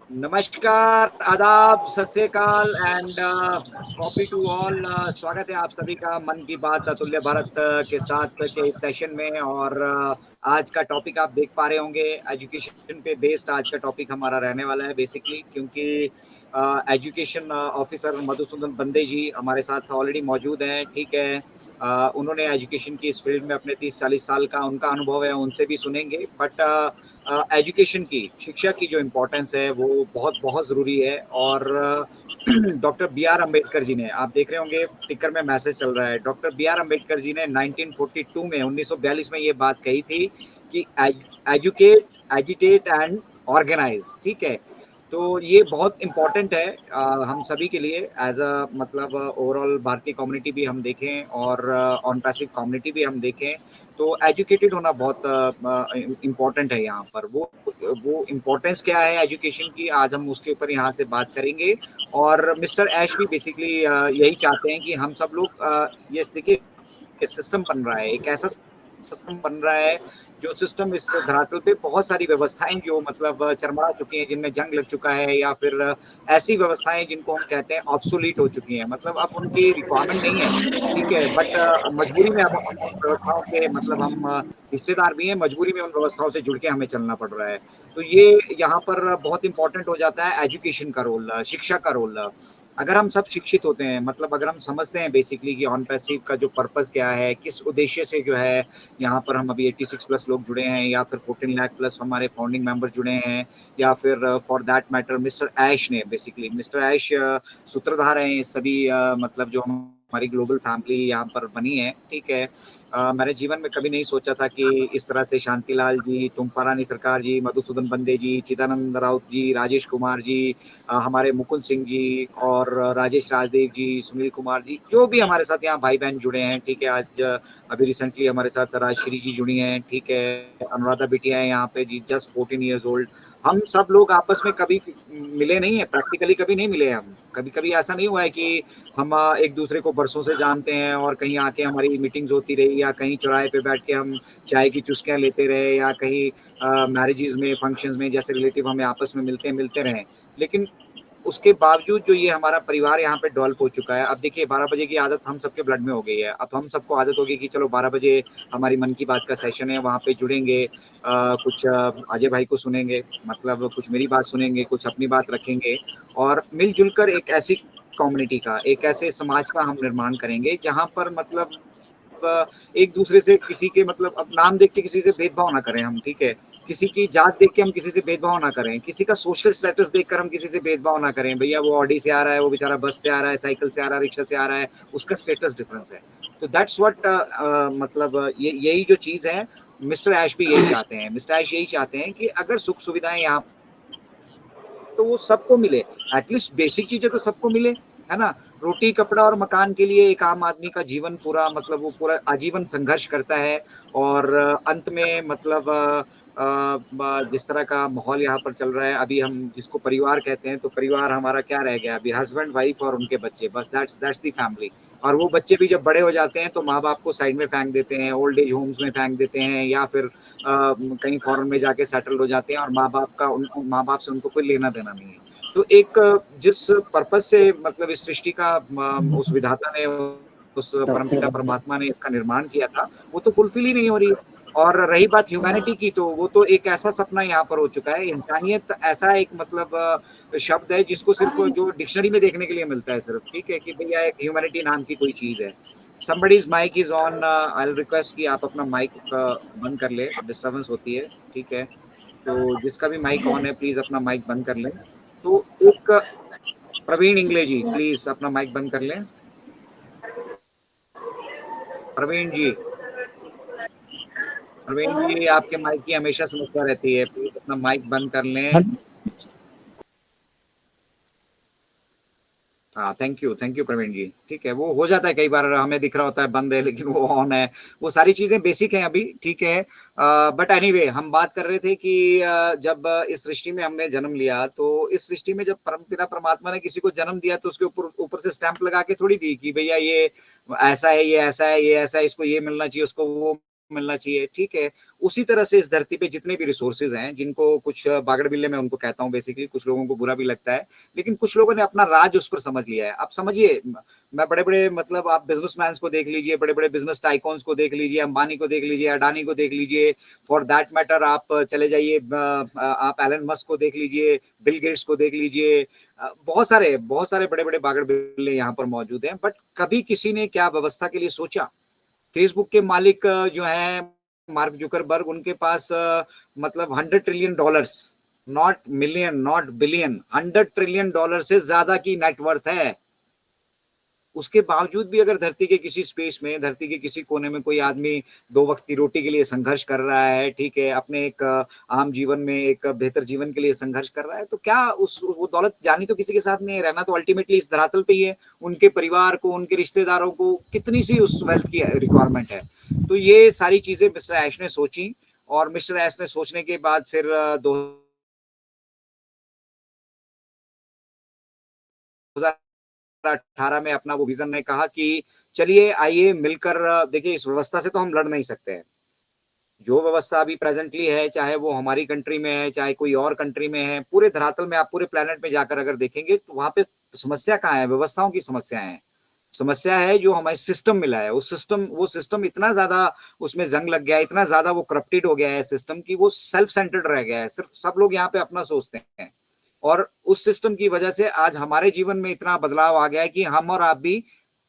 नमस्कार, आदाब, सत श्री अकाल एंड कॉपी टू ऑल। स्वागत है आप सभी का मन की बात अतुल्य भारत के साथ के इस सेशन में। और आज का टॉपिक आप देख पा रहे होंगे, एजुकेशन पे बेस्ड आज का टॉपिक हमारा रहने वाला है बेसिकली, क्योंकि एजुकेशन ऑफिसर मधुसूदन बंदे जी हमारे साथ ऑलरेडी मौजूद हैं। ठीक है, उन्होंने एजुकेशन की इस फील्ड में अपने 30-40 साल का उनका अनुभव है, उनसे भी सुनेंगे। बट एजुकेशन की, शिक्षा की जो इम्पोर्टेंस है वो बहुत बहुत ज़रूरी है। और doctor B are Ambedkar ji ने, आप देख रहे होंगे टिकर में मैसेज चल रहा है, doctor B are Ambedkar ji ने 1942 में 1942 में ये बात कही थी कि एजुकेट, एजिटेट एंड ऑर्गेनाइज। ठीक है, तो ये बहुत इम्पोर्टेंट है हम सभी के लिए एज अ मतलब ओवरऑल भारतीय कम्युनिटी भी हम देखें और ऑन पैसिव कम्युनिटी भी हम देखें, तो एजुकेटेड होना बहुत इम्पोर्टेंट है। यहाँ पर वो इम्पोर्टेंस क्या है एजुकेशन की, आज हम उसके ऊपर यहाँ से बात करेंगे। और मिस्टर ऐश भी बेसिकली यही चाहते हैं कि हम सब लोग ये देखिए, सिस्टम बन रहा है, एक ऐसा सिस्टम बन रहा है जो सिस्टम इस धरातल पे बहुत सारी व्यवस्थाएं जो मतलब चरमरा चुकी हैं, जिनमें जंग लग चुका है, या फिर ऐसी व्यवस्थाएं जिनको हम कहते हैं ऑब्सोलीट हो चुकी हैं, मतलब अब उनकी रिक्वायरमेंट नहीं है। ठीक है, बट मजबूरी में अब हम उन व्यवस्थाओं के मतलब हम हिस्सेदार भी हैं, मजबूरी में उन व्यवस्थाओं से जुड़ के हमें चलना पड़ रहा है। तो ये यहाँ पर बहुत इंपॉर्टेंट हो जाता है एजुकेशन का रोल, शिक्षा का रोल। अगर हम सब शिक्षित होते हैं, मतलब अगर हम समझते हैं बेसिकली कि ऑन पैसिव का जो पर्पस क्या है, किस उद्देश्य से जो है यहाँ पर हम अभी 86 प्लस लोग जुड़े हैं, या फिर 14 लाख प्लस हमारे फाउंडिंग मेंबर जुड़े हैं, या फिर for that matter mister Ash ने, बेसिकली मिस्टर ऐश सूत्रधार हैं ये सभी मतलब जो हमारी ग्लोबल फैमिली यहाँ पर बनी है। ठीक है, मैंने जीवन में कभी नहीं सोचा था कि इस तरह से शांतिलाल जी, तुम्पा रानी सरकार जी, मधुसूदन बंदे जी, चिदानंद राउत जी, राजेश कुमार जी, हमारे मुकुंद सिंह जी, और राजेश राजदेव जी, सुनील कुमार जी, जो भी हमारे साथ यहाँ भाई बहन जुड़े हैं। ठीक है, आज अभी रिसेंटली हमारे साथ राजश्री जी जुड़ी हैं। ठीक है, अनुराधा बिटिया है यहाँ पे जी, जस्ट 14 ईयर्स ओल्ड। हम सब लोग आपस में कभी मिले नहीं है, प्रैक्टिकली कभी नहीं मिले हम। कभी कभी ऐसा नहीं हुआ है कि हम एक दूसरे को बरसों से जानते हैं और कहीं आके हमारी मीटिंग्स होती रही, या कहीं चौराहे पे बैठ के हम चाय की चुस्कियां लेते रहे, या कहीं मैरिजेस में, फंक्शंस में जैसे रिलेटिव हमें आपस में मिलते रहे। लेकिन उसके बावजूद जो ये हमारा परिवार यहाँ पे डेवलप हो चुका है, अब देखिए 12 बजे की आदत हम सबके ब्लड में हो गई है। अब हम सबको आदत होगी कि चलो 12 बजे हमारी मन की बात का सेशन है, वहाँ पे जुड़ेंगे, कुछ अजय भाई को सुनेंगे, मतलब कुछ मेरी बात सुनेंगे, कुछ अपनी बात रखेंगे, और मिलजुल कर एक ऐसी कम्युनिटी का, एक ऐसे समाज का हम निर्माण करेंगे जहाँ पर मतलब एक दूसरे से किसी के मतलब अब नाम देख के किसी से भेदभाव ना करें हम। ठीक है, किसी की जात देख के हम किसी से भेदभाव ना करें, किसी का सोशल स्टेटस देखकर हम किसी से भेदभाव ना करें। भैया वो ऑडी से आ रहा है, वो बेचारा बस से आ रहा है, साइकिल से आ रहा है, रिक्शा से आ रहा है, उसका स्टेटस डिफरेंस है। तो दैट्स व्हाट मतलब ये यही जो चीज है, मिस्टर ऐश भी यही चाहते हैं। मिस्टर ऐश यही चाहते हैं कि अगर सुख सुविधाएं यहाँ तो वो सबको मिले, एटलीस्ट बेसिक चीजें तो सबको मिले, है ना। रोटी कपड़ा और मकान के लिए एक आम आदमी का जीवन पूरा मतलब वो पूरा आजीवन संघर्ष करता है। और अंत में मतलब जिस तरह का माहौल यहाँ पर चल रहा है अभी, हम जिसको परिवार कहते हैं, तो परिवार हमारा क्या रह गया अभी, हस्बैंड वाइफ और उनके बच्चे, बस दैट्स दी फैमिली। और वो बच्चे भी जब बड़े हो जाते हैं तो माँ बाप को साइड में फेंक देते हैं, ओल्ड एज होम्स में फेंक देते हैं, या फिर कहीं फॉरेन में जाके सेटल हो जाते हैं, और माँ बाप से उनको कोई लेना देना नहीं है। तो एक जिस पर्पज से मतलब इस सृष्टि का उस विधाता ने, उस परमपिता परमात्मा ने इसका निर्माण किया था, वो तो फुलफिल ही नहीं हो रही है। और रही बात ह्यूमैनिटी की, तो वो तो एक ऐसा सपना यहाँ पर हो चुका है। इंसानियत ऐसा एक मतलब शब्द है जिसको सिर्फ जो डिक्शनरी में देखने के लिए मिलता है सिर्फ। ठीक है, कि भैया एक ह्यूमैनिटी नाम की कोई चीज है। somebody's mic is on, I'll request कि आप अपना माइक बंद कर ले, डिस्टर्बेंस होती है। ठीक है, तो जिसका भी माइक ऑन है प्लीज अपना माइक बंद कर लें। तो एक प्रवीण इंगले जी प्लीज अपना माइक बंद कर लें। प्रवीण जी, प्रवीण जी आपके माइक की हमेशा समस्या रहती है, प्लीज अपना माइक बंद कर लें। हाँ, थैंक यू प्रवीण जी। ठीक है, वो हो जाता है कई बार, हमें दिख रहा होता है बंद है लेकिन वो ऑन है। वो सारी चीजें बेसिक हैं अभी। ठीक है, बट एनीवे हम बात कर रहे थे कि जब इस सृष्टि में हमने जन्म लिया, तो इस सृष्टि में जब परमपिता परमात्मा ने किसी को जन्म दिया तो उसके ऊपर ऊपर से स्टैंप लगा के थोड़ी दी कि भैया ये ऐसा है, ये ऐसा है, ये ऐसा है, इसको ये मिलना चाहिए, उसको वो मिलना चाहिए, ठीक है। उसी तरह से इस धरती पे जितने भी रिसोर्सेज़ हैं, जिनको कुछ बागड़-बिल्ले मैं उनको कहता हूँ बेसिकली, कुछ लोगों को बुरा भी लगता है, लेकिन कुछ लोगों ने अपना राज उस पर समझ लिया है। आप समझिए मैं बड़े-बड़े मतलब आप बिज़नेसमैन्स को देख लीजिए, बड़े-बड़े बिज़नेस टाइकून्स को देख लीजिए, अंबानी को देख लीजिए, अडानी को देख लीजिए, फॉर दैट मैटर आप चले जाइए आप एलन मस्क को देख लीजिए, बिल गेट्स को देख लीजिए। बहुत सारे बड़े-बड़े बागड़-बिल्ले यहाँ पर मौजूद हैं, बट कभी किसी ने क्या व्यवस्था के लिए सोचा? फेसबुक के मालिक जो हैं मार्क जुकरबर्ग उनके पास मतलब 100 trillion dollars, not million, not billion, 100 trillion dollar से ज्यादा की नेटवर्थ है। उसके बावजूद भी अगर धरती के किसी स्पेस में, धरती के किसी कोने में कोई आदमी 2 वक़्त की रोटी के लिए संघर्ष कर रहा है, ठीक है, अपने एक आम जीवन में एक बेहतर जीवन के लिए संघर्ष कर रहा है, तो क्या उस वो दौलत जानी तो किसी के साथ नहीं है, रहना तो अल्टीमेटली इस धरातल पे ही है। उनके परिवार को, उनके रिश्तेदारों को कितनी-सी उस वेल्थ की रिक्वायरमेंट है। तो ये सारी चीज़ें मिस्टर ऐश ने सोची और मिस्टर ऐश ने सोचने के बाद फिर 2018 में अपना वो विज़न ने कहा कि चलिए आइए मिलकर देखिए इस व्यवस्था से तो हम लड़ नहीं सकते हैं। जो व्यवस्था अभी प्रेज़ेंटली है, चाहे वो हमारी कंट्री में है, चाहे कोई और कंट्री में है, पूरे धरातल में आप पूरे प्लैनेट में जाकर अगर देखेंगे तो वहाँ पे समस्या कहाँ है? व्यवस्थाओं की समस्याएँ हैं। समस्या है जो हमें सिस्टम मिला है, वो सिस्टम इतना ज़्यादा उसमें ज़ंग लग गया है, इतना ज़्यादा वो करप्टेड हो गया है सिस्टम कि वो सेल्फ सेंटर्ड रह गया है। सिर्फ़ सब लोग यहाँ पे अपना सोचते हैं। और उस सिस्टम की वजह से आज हमारे जीवन में इतना बदलाव आ गया है कि हम और आप भी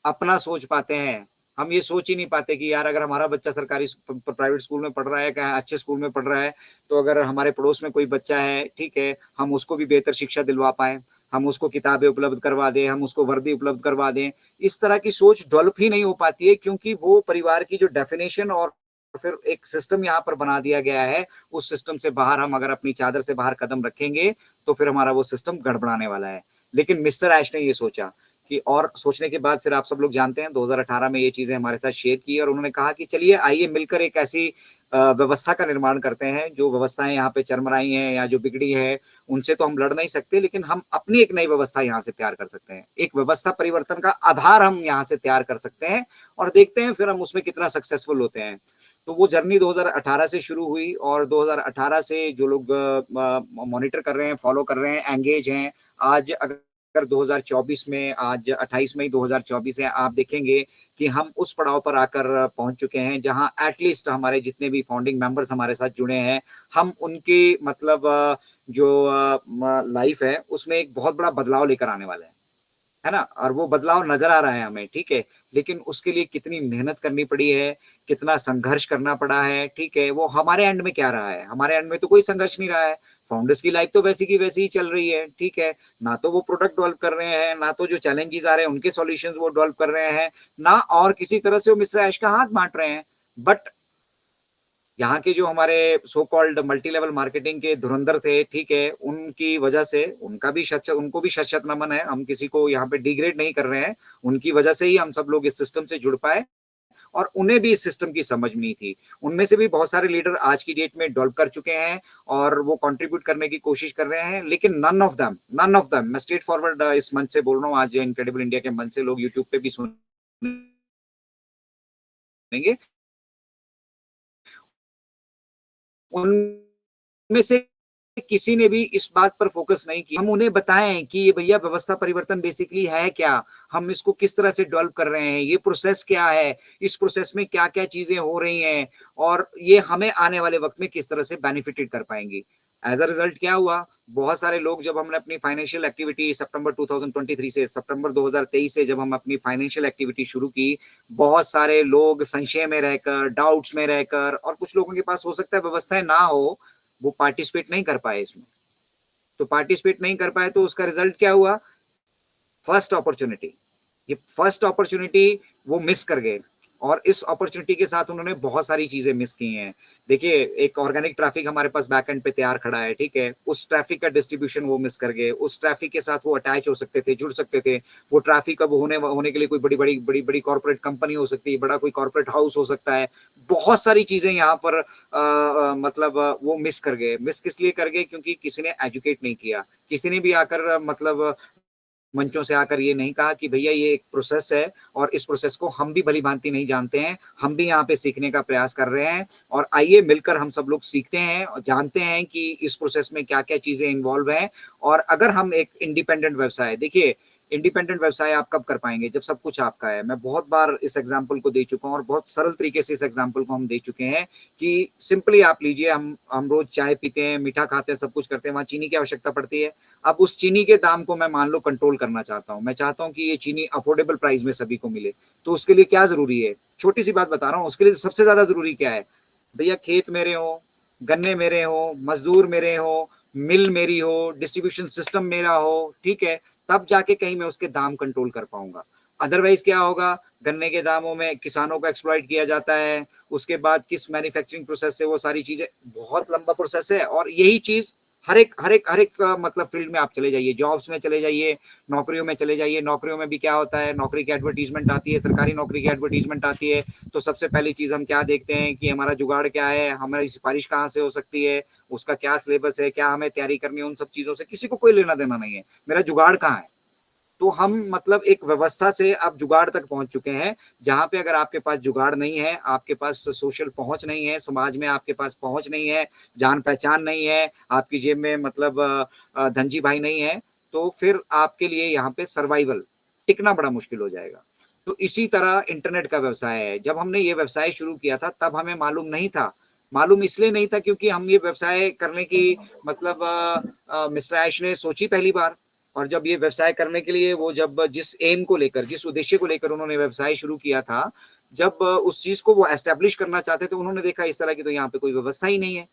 अपना सोच पाते हैं। हम ये सोच ही नहीं पाते कि यार अगर हमारा बच्चा सरकारी प्राइवेट स्कूल में पढ़ रहा है, क्या अच्छे स्कूल में पढ़ रहा है, तो अगर हमारे पड़ोस में कोई बच्चा है, ठीक है, हम उसको भी बेहतर शिक्षा दिलवा पाएँ, हम उसको किताबें उपलब्ध करवा दें, हम उसको वर्दी उपलब्ध करवा दें। इस तरह की सोच डेवलप ही नहीं हो पाती है क्योंकि वो परिवार की जो डेफिनिशन और फिर एक सिस्टम यहाँ पर बना दिया गया है, उस सिस्टम से बाहर हम अगर अपनी चादर से बाहर कदम रखेंगे, तो फिर हमारा वो सिस्टम गड़बड़ाने वाला है। लेकिन मिस्टर ऐश ने ये सोचा कि और सोचने के बाद फिर आप सब लोग जानते हैं 2018 में ये चीज़ें हमारे साथ शेयर की और उन्होंने कहा कि चलिए आइए मिलकर एक ऐसी व्यवस्था का निर्माण करते हैं, जो व्यवस्थाएँ यहाँ पे चरमराई हैं या जो बिगड़ी है, उनसे तो हम लड़ नहीं सकते लेकिन हम अपनी एक नई व्यवस्था यहाँ से तैयार कर सकते हैं। एक व्यवस्था परिवर्तन का आधार हम यहाँ से तैयार कर सकते हैं और देखते हैं फिर हम उसमें कितना सक्सेसफुल होते हैं। तो वो जर्नी 2018 से शुरू हुई और 2018 से जो लोग मॉनिटर कर रहे हैं, फॉलो कर रहे हैं, एंगेज हैं, आज अगर 2024 में आज 28 मई 2024 है, आप देखेंगे कि हम उस पड़ाव पर आकर पहुँच चुके हैं, जहाँ एट लीस्ट हमारे जितने भी फाउंडिंग मेंबर्स हमारे साथ जुड़े हैं, हम उनकी मतलब जो लाइफ है, उसमें एक बहुत बड़ा बदलाव लेकर आने वाले हैं। है ना? और वो बदलाव नज़र आ रहा है हमें, ठीक है? लेकिन उसके लिए कितनी मेहनत करनी पड़ी है, कितना संघर्ष करना पड़ा है, ठीक है? वो हमारे एंड में क्या रहा है? हमारे एंड में तो कोई संघर्ष नहीं रहा है। फाउंडर्स की लाइफ तो वैसी की वैसी ही चल रही है, ठीक है? ना तो वो प्रोडक्ट डेवलप कर रहे हैं, ना तो जो चैलेंजेज़ आ रहे हैं, उनके सॉल्यूशंस वो डेवलप कर रहे हैं, ना और किसी तरह से वो मिस्टर ऐश का हाथ बाँट रहे हैं। बट यहाँ के जो हमारे so called multi level marketing के धुरंधर थे, ठीक है, उनकी वजह से उनको भी शत-शत नमन है। हम किसी को यहाँ पे डिग्रेड नहीं कर रहे हैं। उनकी वजह से ही हम सब लोग इस सिस्टम से जुड़ पाए और उन्हें भी इस सिस्टम की समझ नहीं थी। उनमें से भी बहुत सारे लीडर आज की डेट में डेवलप कर चुके हैं और वो कंट्रीब्यूट करने की कोशिश कर रहे हैं, लेकिन नन ऑफ देम मैं स्ट्रेट फॉरवर्ड इस मंच से बोल रहा हूँ, आज इनक्रेडिबल इंडिया के मंच से लोग यूट्यूब पे भी सुनेंगे। उनमें से किसी ने भी इस बात पर फ़ोकस नहीं किया। हम उन्हें बताएँ कि ये भैया व्यवस्था परिवर्तन बेसिकली है क्या? हम इसको किस तरह से डेवलप कर रहे हैं? ये प्रोसेस क्या है? इस प्रोसेस में क्या-क्या चीज़ें हो रही हैं? और ये हमें आने वाले वक़्त में किस तरह से बेनिफिटेड कर पाएँगी? एज़ अ रिज़ल्ट क्या हुआ? बहुत सारे लोग जब हमने अपनी फाइनेंशियल एक्टिविटी सितंबर 2023 से जब हम अपनी फाइनेंशियल एक्टिविटी शुरू की, बहुत सारे लोग संशय में रहकर, डाउट्स में रहकर और कुछ लोगों के पास हो सकता है व्यवस्थाएँ ना हो, वो पार्टिसिपेट नहीं कर पाए इसमें। तो पार्टिसिपेट नहीं कर पाए तो उसका रिज़ल्ट क्या हुआ? फर्स्ट अपॉर्च्युनिटी ये फर्स्ट अपॉर्च्युनिटी वो मिस कर गए और इस अपॉर्च्युनिटी के साथ उन्होंने बहुत सारी चीजें मिस की हैं। देखिए एक ऑर्गेनिक ट्रैफिक हमारे पास बैक एंड पे तैयार खड़ा है, ठीक है? उस ट्रैफिक का डिस्ट्रीब्यूशन वो मिस कर गए। उस ट्रैफिक के साथ वो अटैच हो सकते थे, जुड़ सकते थे। वो ट्रैफिक अब होने के लिए कोई बड़ी कॉर्पोरेट कंपनी हो सकती है, बड़ा कोई कॉर्पोरेट हाउस हो सकता है। बहुत सारी चीजें यहाँ पर मतलब वो मिस कर गए। मिस किस लिए कर गए? क्योंकि किसी ने एजुकेट नहीं किया। किसी ने भी आकर मतलब मंचों से आकर ये नहीं कहा कि भैया ये एक प्रोसेस है और इस प्रोसेस को हम भी भली-भांति नहीं जानते हैं, हम भी यहाँ पे सीखने का प्रयास कर रहे हैं और आइए मिलकर हम सब लोग सीखते हैं और जानते हैं कि इस प्रोसेस में क्या-क्या चीज़ें इन्वॉल्व हैं और अगर हम एक इंडिपेंडेंट व्यवसाय देखिए इंडिपेंडेंट व्यवसाय आप कब कर पाएँगे? जब सब कुछ आपका है। मैं बहुत बार इस एग्ज़ाम्पल को दे चुका हूँ और बहुत सरल तरीके से इस एग्ज़ाम्पल को हम दे चुके हैं कि सिंपली आप लीजिए हम रोज़ चाय पीते हैं, मीठा खाते हैं, सब कुछ करते हैं, वहाँ चीनी की आवश्यकता पड़ती है। अब उस चीनी के दाम को मैं मान लो कंट्रोल करना चाहता हूँ। मैं चाहता हूँ कि ये चीनी अफोर्डेबल प्राइस में सभी को मिले। तो उसके लिए क्या ज़रूरी है? छोटी-सी बात बता रहा हूँ, उसके लिए सबसे ज़्यादा ज़रूरी क्या है? भैया खेत मेरे हों, गन्ने मेरे हों, मज़दूर मेरे हों, मिल मेरी हो, डिस्ट्रीब्यूशन सिस्टम मेरा हो, ठीक है? तब जाके कहीं मैं उसके दाम कंट्रोल कर पाऊँगा। अदरवाइज़ क्या होगा? गन्ने के दामों में किसानों को एक्सप्लॉइट किया जाता है, उसके बाद किस मैन्युफैक्चरिंग प्रोसेस से वो सारी चीज़ें बहुत लंबा प्रोसेस है और यही चीज़ हर एक मतलब फ़ील्ड में आप चले जाइए, जॉब्स में चले जाइए, नौकरियों में चले जाइए, नौकरियों में भी क्या होता है, नौकरी की एडवर्टाइज़मेंट आती है, सरकारी नौकरी की एडवर्टाइज़मेंट आती है, तो सबसे पहली चीज़ हम क्या देखते हैं कि हमारा जुगाड़ क्या है, हमारी सिफ़ारिश कहाँ से हो सकती है, उसका क्या सिलेबस है, क्या हमें तैयारी करनी है, उन सब चीज़ों से किसी को कोई लेना-देना नहीं है। मेरा जुगाड़ कहाँ है? तो हम मतलब एक व्यवस्था से अब जुगाड़ तक पहुँच चुके हैं, जहाँ पे अगर आपके पास जुगाड़ नहीं है, आपके पास सोशल पहुँच नहीं है, समाज में आपके पास पहुँच नहीं है, जान-पहचान नहीं है, आपकी जेब में मतलब धनजी भाई नहीं है, तो फिर आपके लिए यहाँ पे सर्वाइवल, टिकना बड़ा मुश्किल हो जाएगा। तो इसी तरह इंटरनेट का व्यवसाय है। जब हमने ये व्यवसाय शुरू किया था, तब हमें मालूम नहीं था। मालूम इसलिए नहीं था क्योंकि हम ये व्यवसाय करने की मतलब मिस्टर ऐश ने सोची पहली बार। और जब ये व्यवसाय करने के लिए वो जब जिस एम को लेकर, जिस उद्देश्य को लेकर उन्होंने व्यवसाय शुरू किया था, जब उस चीज़ को वो एस्टेब्लिश करना चाहते थे, उन्होंने देखा इस तरह की तो यहाँ पे कोई व्यवस्था ही नहीं है।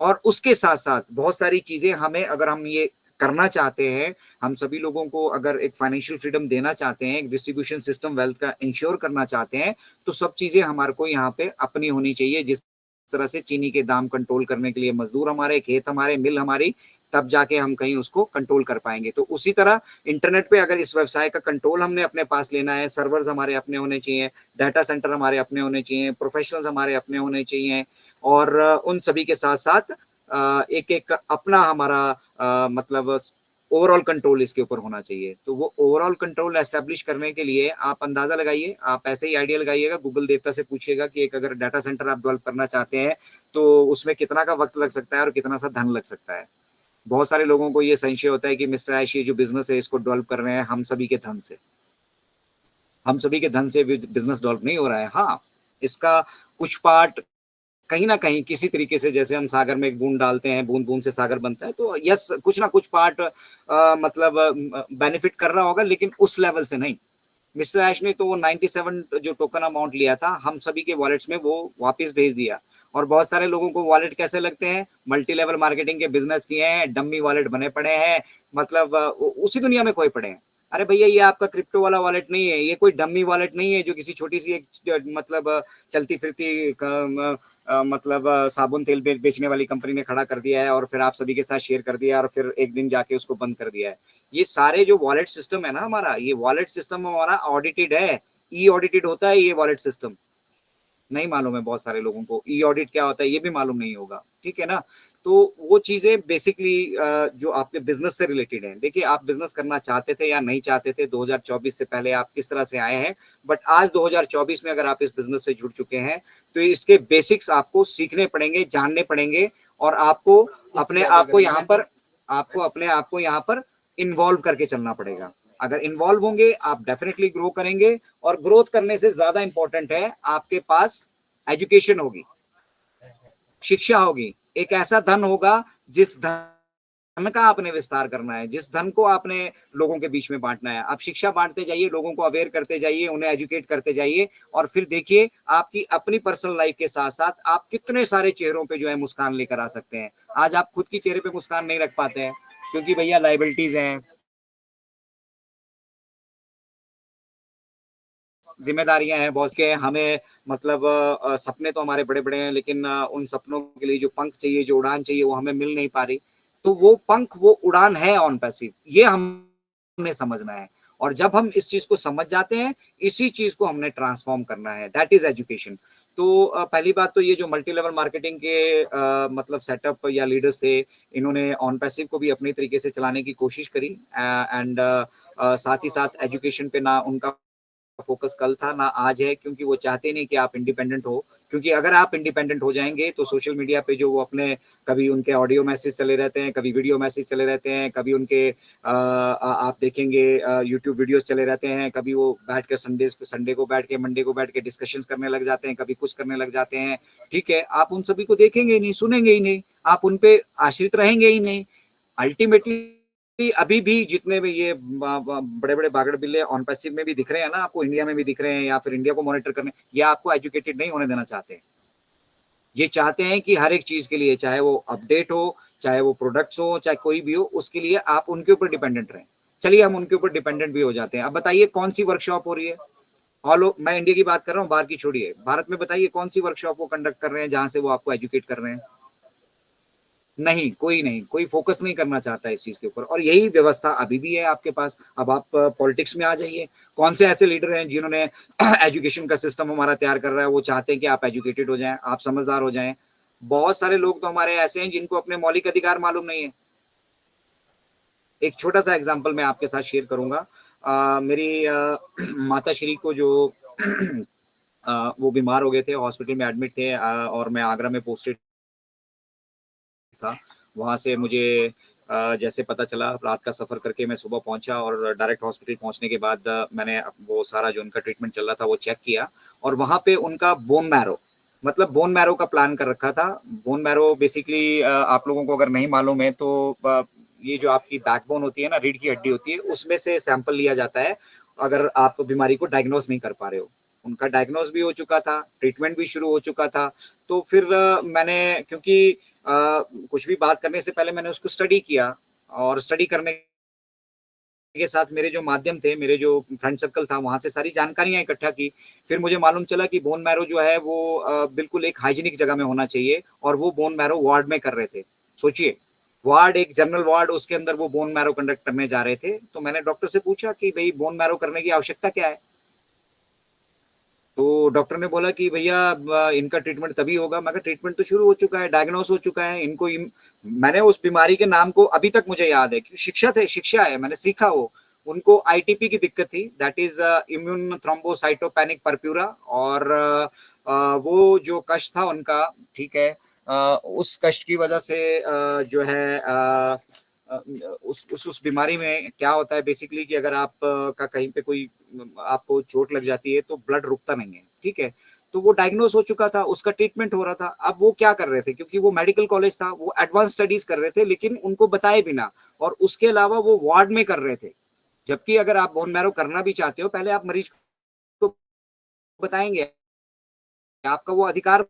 और उसके साथ-साथ बहुत सारी चीज़ें हमें अगर हम ये करना चाहते हैं, हम सभी लोगों को अगर एक फाइनेंशियल फ्रीडम देना चाहते हैं, एक डिस्ट्रीब्यूशन सिस्टम वेल्थ का इंश्योर करना चाहते हैं, तो सब चीज़ें हमारे को यहाँ पे अपनी होनी चाहिए। जिस तरह से चीनी के दाम कंट्रोल करने के लिए मज़दूर हमारे, खेत हमारे, मिल हमारी, तब जाके हम कहीं उसको कंट्रोल कर पाएँगे। तो उसी तरह इंटरनेट पे अगर इस व्यवसाय का कंट्रोल हमने अपने पास लेना है, सर्वर्स हमारे अपने होने चाहिए, डाटा सेंटर हमारे अपने होने चाहिए, प्रोफ़ेशनल्स हमारे अपने होने चाहिए और उन सभी के साथ-साथ एक-एक अपना हमारा मतलब ओवरऑल कंट्रोल इसके ऊपर होना चाहिए। तो वो ओवरऑल कंट्रोल एस्टेब्लिश करने के लिए आप अंदाज़ा लगाइए, आप ऐसे ही आइडिया लगाइएगा, गूगल देवता से पूछिएगा कि एक अगर डाटा सेंटर आप डेवलप करना चाहते हैं, तो उसमें कितना का वक़्त लग सकता है और कितना सा धन लग सकता है। बहुत सारे लोगों को ये संशय होता है कि मिस्टर ऐश ये जो बिज़नेस है इसको डेवलप कर रहे हैं हम सभी के धन से। हम सभी के धन से बिज़नेस डेवलप नहीं हो रहा है। हाँ, इसका कुछ पार्ट कहीं न कहीं किसी तरीके से जैसे हम सागर में एक बूँद डालते हैं, बूँद-बूँद से सागर बनता है, तो यस कुछ ना कुछ पार्ट मतलब बेनिफिट कर रहा होगा लेकिन उस लेवल से नहीं। मिस्टर ऐश ने तो वो 97 जो टोकन अमाउंट लिया था, हम सभी के वॉलेट्स में वो वापस भेज दिया और बहुत सारे लोगों को वॉलेट कैसे लगते हैं, मल्टी लेवल मार्केटिंग के बिज़नेस किए हैं, डम्मी वॉलेट बने पड़े हैं, मतलब उ उसी दुनिया में खोए पड़े हैं। अरे भैया ये आपका क्रिप्टो वाला वॉलेट नहीं है, ये कोई डम्मी वॉलेट नहीं है जो किसी छोटी-सी एक मतलब चलती-फिरती मतलब साबुन तेल बेचने वाली कंपनी ने खड़ा कर दिया है और फिर आप सभी के साथ शेयर कर दिया और फिर एक दिन जाके उसको बंद कर दिया है। ये सारे जो वॉलेट सिस्टम है ना हमारा, ये वॉलेट सिस्टम हमारा ऑडिटेड है, ई ऑडिटेड होता है ये वॉलेट सिस्टम। नहीं मालूम है बहुत सारे लोगों को, ई ऑडिट क्या होता है ये भी मालूम नहीं होगा, ठीक है ना? तो वो चीज़ें बेसिकली जो आपके बिज़नेस से रिलेटेड हैं। देखिए आप बिज़नेस करना चाहते थे या नहीं चाहते थे, 2024 से पहले आप किस तरह से आए हैं, बट आज 2024 में अगर आप इस बिज़नेस से जुड़ चुके हैं, तो इसके बेसिक्स आपको सीखने पड़ेंगे, जानने पड़ेंगे और आपको अपने आप को यहाँ पर इन्वॉल्व करके चलना पड़ेगा। अगर इन्वॉल्व होंगे, आप डेफिनिटली ग्रो करेंगे और ग्रोथ करने से ज़्यादा इम्पोर्टेंट है, आपके पास एजुकेशन होगी, शिक्षा होगी, एक ऐसा धन होगा जिस धन का आपने विस्तार करना है, जिस धन को आपने लोगों के बीच में बाँटना है। आप शिक्षा बाँटते जाइए, लोगों को अवेयर करते जाइए, उन्हें एजुकेट करते जाइए और फिर देखिए आपकी अपनी पर्सनल लाइफ़ के साथ-साथ आप कितने सारे चेहरों पे जो है मुस्कान लेकर आ सकते हैं। आज आप खुद की चेहरे पे मुस्कान नहीं रख पाते हैं, क्योंकि भैया लायबिलिटीज़ हैं, ज़िम्मेदारियाँ हैं बॉस के हमें मतलब सपने तो हमारे बड़े-बड़े हैं लेकिन उन सपनों के लिए जो पंख चाहिए, जो उड़ान चाहिए वो हमें मिल नहीं पा रही। तो वो पंख, वो उड़ान है ऑन पैसिव ये हमने समझना है और जब हम इस चीज को समझ जाते हैं, इसी चीज को हमने ट्रांसफॉर्म करना है, दैट इज एजुकेशन। तो पहली बात तो ये जो मल्टी लेवल मार्केटिंग के मतलब सेटअप या लीडर्स थे, इन्होंने ऑन पैसिव को भी अपनी तरीके से चलाने की कोशिश करी, एंड साथ ही साथ एजुकेशन पे ना उनका फोकस कल था ना आज है, क्योंकि वो चाहते नहीं कि आप इंडिपेंडेंट हो। क्योंकि अगर आप इंडिपेंडेंट हो जाएंगे तो सोशल मीडिया पे जो वो अपने, कभी उनके ऑडियो मैसेज चले रहते हैं, कभी वीडियो मैसेज चले रहते हैं, कभी उनके आप देखेंगे यूट्यूब वीडियोस चले रहते हैं, कभी वो बैठ कर संडे को बैठ के, मंडे को बैठ के डिस्कशंस करने लग जाते हैं, कभी कुछ करने लग जाते हैं। ठीक है, आप उन सभी को देखेंगे ही नहीं, सुनेंगे ही नहीं, आप उन पे आश्रित रहेंगे ही नहीं। अल्टीमेटली अभी भी जितने भी ये बड़े बड़े बागड़ बिल्ले ऑन पैसिव में भी दिख रहे हैं ना आपको, इंडिया में भी दिख रहे हैं या फिर इंडिया को मॉनिटर करने, ये आपको एजुकेटेड नहीं होने देना चाहते हैं। ये चाहते हैं कि हर एक चीज के लिए, चाहे वो अपडेट हो, चाहे वो प्रोडक्ट्स हो, चाहे कोई भी हो, उसके लिए आप उनके ऊपर डिपेंडेंट रहें। चलिए हम उनके ऊपर डिपेंडेंट भी हो जाते हैं। अब बताइए कौन सी वर्कशॉप हो रही है, मैं इंडिया की बात कर रहा हूँ, बाहर की छोड़िए, भारत में बताइए कौन सी वर्कशॉप वो कंडक्ट कर रहे हैं जहां से वो आपको एजुकेट कर रहे हैं? नहीं, कोई नहीं, कोई फोकस नहीं करना चाहता है इस चीज के ऊपर, और यही व्यवस्था अभी भी है आपके पास। अब आप पॉलिटिक्स में आ जाइए, कौन से ऐसे लीडर हैं जिन्होंने एजुकेशन का सिस्टम हमारा तैयार कर रहा है, वो चाहते हैं कि आप एजुकेटेड हो जाएं, आप समझदार हो जाएं। बहुत सारे लोग तो हमारे ऐसे हैं जिनको अपने मौलिक अधिकार मालूम नहीं है। एक छोटा सा एग्जाम्पल मैं आपके साथ शेयर करूंगा। मेरी माता श्री को जो वो बीमार हो गए थे, हॉस्पिटल में एडमिट थे, और मैं आगरा में पोस्टेड था। वहाँ से मुझे जैसे पता चला, रात का सफ़र करके मैं सुबह पहुँचा, और डायरेक्ट हॉस्पिटल पहुँचने के बाद मैंने वो सारा जो उनका ट्रीटमेंट चल रहा था वो चेक किया, और वहाँ पे उनका बोन मैरो, मतलब बोन मैरो का प्लान कर रखा था। बोन मैरो बेसिकली आप लोगों को अगर नहीं मालूम है तो ये जो आपकी बैकबोन होती है ना, रीढ़ की हड्डी होती है, उसमें से सैंपल लिया जाता है अगर आप बीमारी को डायग्नोज नहीं कर पा रहे हो। उनका डायग्नोज भी हो चुका था, ट्रीटमेंट भी शुरू हो चुका था। तो फिर मैंने, क्योंकि कुछ भी बात करने से पहले मैंने उसको स्टडी किया, और स्टडी करने के साथ मेरे जो माध्यम थे, मेरे जो फ्रेंड सर्कल था, वहां से सारी जानकारियां इकट्ठा की। फिर मुझे मालूम चला कि बोन मैरो जो है वो बिल्कुल एक हाइजीनिक जगह में होना चाहिए, और वो बोन मैरो वार्ड में कर रहे थे। सोचिए, वार्ड, एक जनरल वार्ड, उसके अंदर वो बोन मैरो कंडक्ट करने जा रहे थे। तो मैंने डॉक्टर से पूछा कि भाई बोन मैरो करने की आवश्यकता क्या है? तो डॉक्टर ने बोला कि भैया इनका ट्रीटमेंट तभी होगा। मैं कहा ट्रीटमेंट तो शुरू हो चुका है, डायग्नोस हो चुका है इनको। मैंने उस बीमारी के नाम को अभी तक मुझे याद है, कि शिक्षा है, मैंने सीखा वो। उनको आईटीपी की दिक्कत थी, that is immune thrombocytopenic purpura, और वो जो कष्ट था उनका, ठीक है, उस कष्ट की वजह से जो है उस बीमारी में क्या होता है बेसिकली, कि अगर आप का कहीं पे कोई आपको चोट लग जाती है तो ब्लड रुकता नहीं है, ठीक है। तो वो डायग्नोस हो चुका था, उसका ट्रीटमेंट हो रहा था। अब वो क्या कर रहे थे, क्योंकि वो मेडिकल कॉलेज था, वो एडवांस स्टडीज कर रहे थे, लेकिन उनको बताए बिना, और उसके अलावा वो वार्ड में कर रहे थे। जबकि अगर आप बोन मैरो करना भी चाहते हो, पहले आप मरीज को बताएंगे, आपका वो अधिकार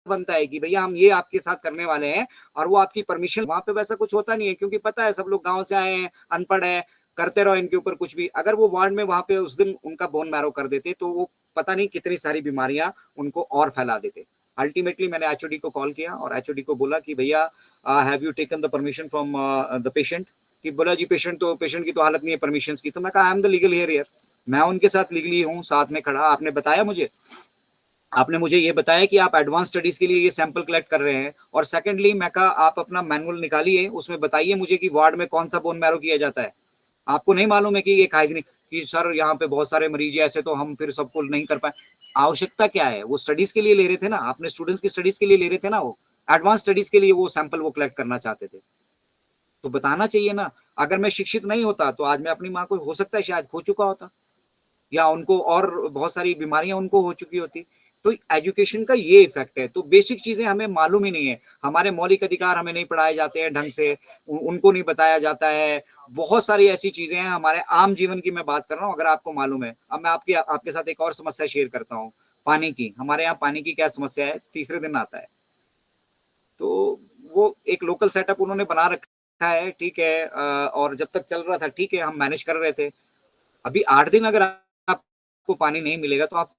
बनता है कि भैया हम ये आपके साथ करने वाले हैं, और वो आपकी परमिशन। वहां पे वैसा कुछ होता नहीं है, क्योंकि पता है सब लोग गांव से आए हैं, अनपढ़ है, करते रहो इनके ऊपर कुछ भी। अगर वो वार्ड में वहां पे उस दिन उनका बोन मैरो कर देते, तो वो पता नहीं कितनी सारी बीमारियां उनको और फैला देते। अल्टीमेटली मैंने एचओडी को कॉल किया, और एचओडी को बोला कि भैया have you taken the permission from the patient? कि बोला जी पेशेंट की तो हालत नहीं है परमिशन की। तो मैं कहा I am the legal here, मैं उनके साथ लीगली हूँ, साथ में खड़ा। आपने बताया मुझे, आपने मुझे ये बताया कि आप एडवांस स्टडीज के लिए ये सैंपल कलेक्ट कर रहे हैं, और सेकंडली मैं कहा आप अपना मैनुअल निकालिए, उसमें बताइए मुझे कि वार्ड में कौन सा बोन मैरो किया जाता है। आपको नहीं मालूम है कि ये हाइजीनिक, कि सर यहाँ पे बहुत सारे मरीज है ऐसे, तो हम फिर सबको नहीं कर पाए। आवश्यकता क्या है? वो स्टडीज के लिए ले रहे थे ना, अपने स्टूडेंट्स की स्टडीज के लिए ले रहे थे ना, वो एडवांस स्टडीज के लिए वो सैंपल वो कलेक्ट करना चाहते थे। तो बताना चाहिए ना। अगर मैं शिक्षित नहीं होता तो आज मैं अपनी माँ को हो सकता है शायद खो चुका होता, या उनको और बहुत सारी बीमारियां उनको हो चुकी होती। तो एजुकेशन का ये इफेक्ट है। तो बेसिक चीजें हमें मालूम ही नहीं है, हमारे मौलिक अधिकार हमें नहीं पढ़ाए जाते हैं ढंग से, उनको नहीं बताया जाता है। बहुत सारी ऐसी चीजें हैं हमारे आम जीवन की, मैं बात कर रहा हूँ, अगर आपको मालूम है। अब मैं आपके साथ एक और समस्या शेयर करता हूँ, पानी की। हमारे यहाँ पानी की क्या समस्या है, तीसरे दिन आता है। तो वो एक लोकल सेटअप उन्होंने बना रखा है, ठीक है, और जब तक चल रहा था ठीक है, हम मैनेज कर रहे थे। अभी 8 दिन अगर आपको पानी नहीं मिलेगा तो आप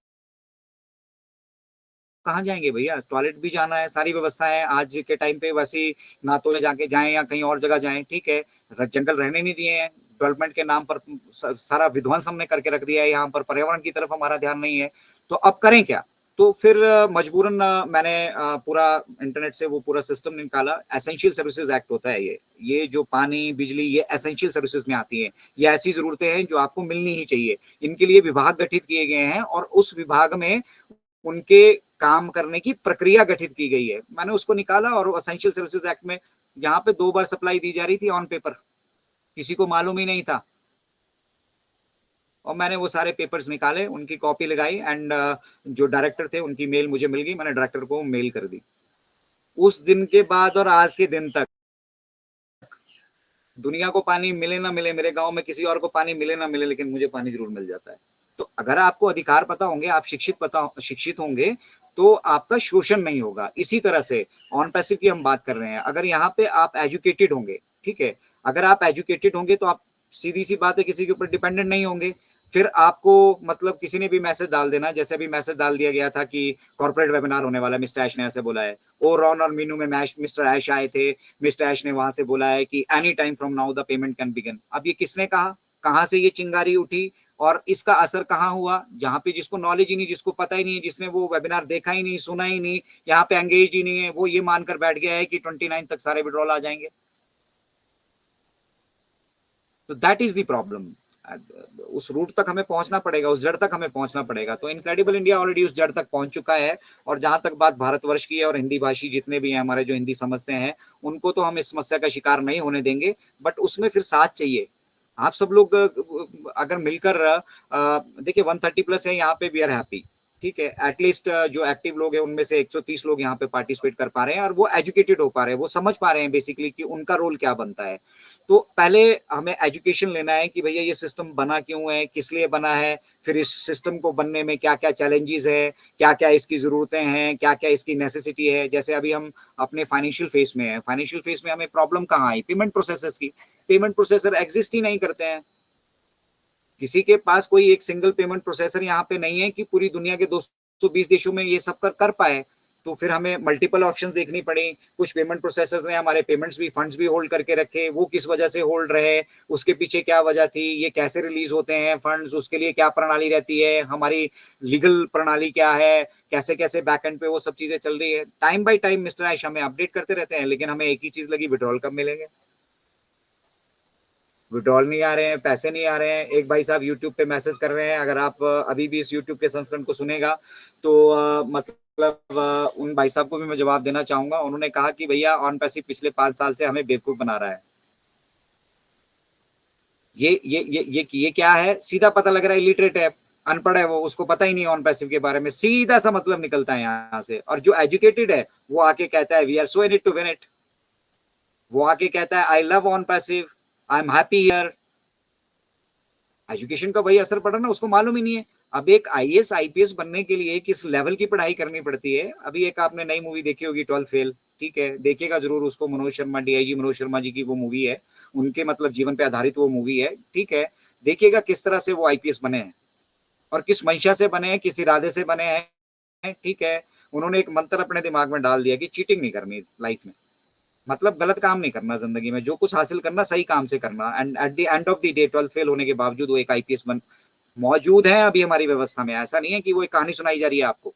कहाँ जाएंगे भैया? टॉयलेट भी जाना है, सारी व्यवस्थाएं आज के टाइम पे वैसे ही, ना तो जाके जाएं या कहीं और जगह जाएं, ठीक है। जंगल रहने नहीं दिए हैं, डेवलपमेंट के नाम पर सारा विध्वंस हमने करके रख दिया है, यहाँ पर पर्यावरण की तरफ हमारा ध्यान नहीं है, तो अब करें क्या? तो फिर मजबूरन मैंने पूरा इंटरनेट से वो पूरा सिस्टम निकाला। एसेंशियल सर्विसेज एक्ट होता है ये जो पानी, बिजली, ये एसेंशियल सर्विसेज में आती है। ये ऐसी जरूरतें हैं जो आपको मिलनी ही चाहिए। इनके लिए विभाग गठित किए गए हैं और उस विभाग में उनके काम करने की प्रक्रिया गठित की गई है। मैंने उसको निकाला और एसेंशियल सर्विसेज एक्ट में यहाँ पे 2 बार सप्लाई दी जा रही थी ऑन पेपर, किसी को मालूम ही नहीं था। और मैंने वो सारे पेपर्स निकाले, उनकी कॉपी लगाई एंड जो डायरेक्टर थे उनकी मेल मुझे मिल गई, मैंने डायरेक्टर को मेल कर दी। उस दिन के बाद और आज के दिन तक दुनिया को पानी मिले ना मिले, मेरे गांव में किसी और को पानी मिले ना मिले, लेकिन मुझे पानी जरूर मिल जाता है। तो अगर आपको अधिकार पता होंगे, आप शिक्षित होंगे, तो आपका शोषण नहीं होगा। इसी तरह से ऑन पैसिव की हम बात कर रहे हैं, अगर यहाँ पे आप एजुकेटेड होंगे, ठीक है, अगर आप एजुकेटेड होंगे तो आप सीधी सी बात है किसी के ऊपर डिपेंडेंट नहीं होंगे। फिर आपको मतलब किसी ने भी मैसेज डाल देना, जैसे अभी मैसेज डाल दिया गया था कि कॉर्पोरेट वेबिनार होने वाला है, मिस्टर ऐश ने ऐसे बोला है। ओ रॉन और मीनू में मिस्टर ऐश आए थे, मिस्टर ऐश ने वहां से बोला है कि any time from now the payment can begin. अब ये किसने कहा, कहां से ये चिंगारी उठी और इसका असर कहाँ हुआ? जहां पे जिसको नॉलेज ही नहीं, जिसको पता ही नहीं, जिसने वो वेबिनार देखा ही नहीं, सुना ही नहीं, यहाँ पे एंगेज ही नहीं है, वो ये मानकर बैठ गया है कि 29 तक सारे विड्रॉल आ जाएंगे। तो दैट इज द प्रॉब्लम। उस रूट तक हमें पहुंचना पड़ेगा, उस जड़ तक हमें पहुंचना पड़ेगा। तो इनक्रेडिबल इंडिया ऑलरेडी उस जड़ तक पहुंच चुका है। और जहां तक बात भारतवर्ष की है और हिंदी भाषी जितने भी हैं हमारे जो हिंदी समझते हैं, उनको तो हम इस समस्या का शिकार नहीं होने देंगे, बट उसमें फिर साथ चाहिए। आप सब लोग अगर मिलकर देखिए 130 प्लस है यहाँ पे, वी आर हैप्पी, ठीक है। एटलीस्ट जो एक्टिव लोग हैं उनमें से 130 लोग यहाँ पे पार्टिसिपेट कर पा रहे हैं और वो एजुकेटेड हो पा रहे हैं, वो समझ पा रहे हैं बेसिकली कि उनका रोल क्या बनता है। तो पहले हमें एजुकेशन लेना है कि भैया ये सिस्टम बना क्यों है, किस लिए बना है, फिर इस सिस्टम को बनने में क्या क्या चैलेंजेस है, क्या क्या इसकी जरूरतें हैं, क्या क्या इसकी नेसेसिटी है। जैसे अभी हम अपने फाइनेंशियल फेस में है, फाइनेंशियल फेस में हमें प्रॉब्लम कहाँ आई, पेमेंट प्रोसेसर्स की। पेमेंट प्रोसेसर एग्जिस्ट ही नहीं करते हैं, किसी के पास कोई एक सिंगल पेमेंट प्रोसेसर यहाँ पे नहीं है कि पूरी दुनिया के 220 देशों में ये सब कर पाए। तो फिर हमें मल्टीपल ऑप्शंस देखनी पड़ी। कुछ पेमेंट प्रोसेसर्स ने हमारे पेमेंट्स भी, फंड्स भी होल्ड करके रखे, वो किस वजह से होल्ड रहे, उसके पीछे क्या वजह थी, ये कैसे रिलीज होते हैं फंड्स, उसके लिए क्या प्रणाली रहती है, हमारी लीगल प्रणाली क्या है, कैसे कैसे बैकएंड पे वो सब चीजें चल रही है। टाइम बाय टाइम मिस्टर आयश हमें अपडेट करते रहते हैं, लेकिन हमें एक ही चीज लगी, विड्रॉल कब मिलेंगे। विड्रॉल नहीं आ रहे हैं, पैसे नहीं आ रहे हैं। एक भाई साहब यूट्यूब पे मैसेज कर रहे हैं, अगर आप अभी भी इस यूट्यूब के संस्करण को सुनेगा तो मतलब उन भाई साहब को भी मैं जवाब देना चाहूंगा। उन्होंने कहा कि भैया ऑन पैसिव पिछले 5 साल से हमें बेवकूफ बना रहा है। ये क्या है, सीधा पता लग रहा है इलिटरेट है, अनपढ़ है वो, उसको पता ही नहीं ऑन पैसिव के बारे में, सीधा सा मतलब निकलता है यहाँ से। और जो एजुकेटेड है वो आके कहता है we are so in it to win it, वो आके कहता है I love OnPassive, I am happy here. Education का वही असर पड़ा ना, उसको मालूम ही नहीं है। अब एक आईएएस आईपीएस बनने के लिए किस लेवल की पढ़ाई करनी पड़ती है। अभी एक आपने नई मूवी देखी होगी 12th फेल, ठीक है, देखिएगा जरूर उसको। मनोज शर्मा, डीआईजी मनोज शर्मा जी की वो मूवी है, उनके मतलब जीवन पे आधारित वो मूवी है, ठीक है। देखिएगा किस तरह से वो आईपीएस बने हैं और किस मंशा से बने हैं, किस इरादे से बने हैं, ठीक है। उन्होंने एक मंत्र अपने दिमाग में डाल दिया कि चीटिंग नहीं करनी लाइफ में, मतलब गलत काम नहीं करना जिंदगी में, जो कुछ हासिल करना सही काम से करना। And at the end of the day 12th fail होने के बावजूद वो एक आईपीएस बन मौजूद है अभी हमारी व्यवस्था में। ऐसा नहीं है कि वो एक कहानी सुनाई जा रही है आपको।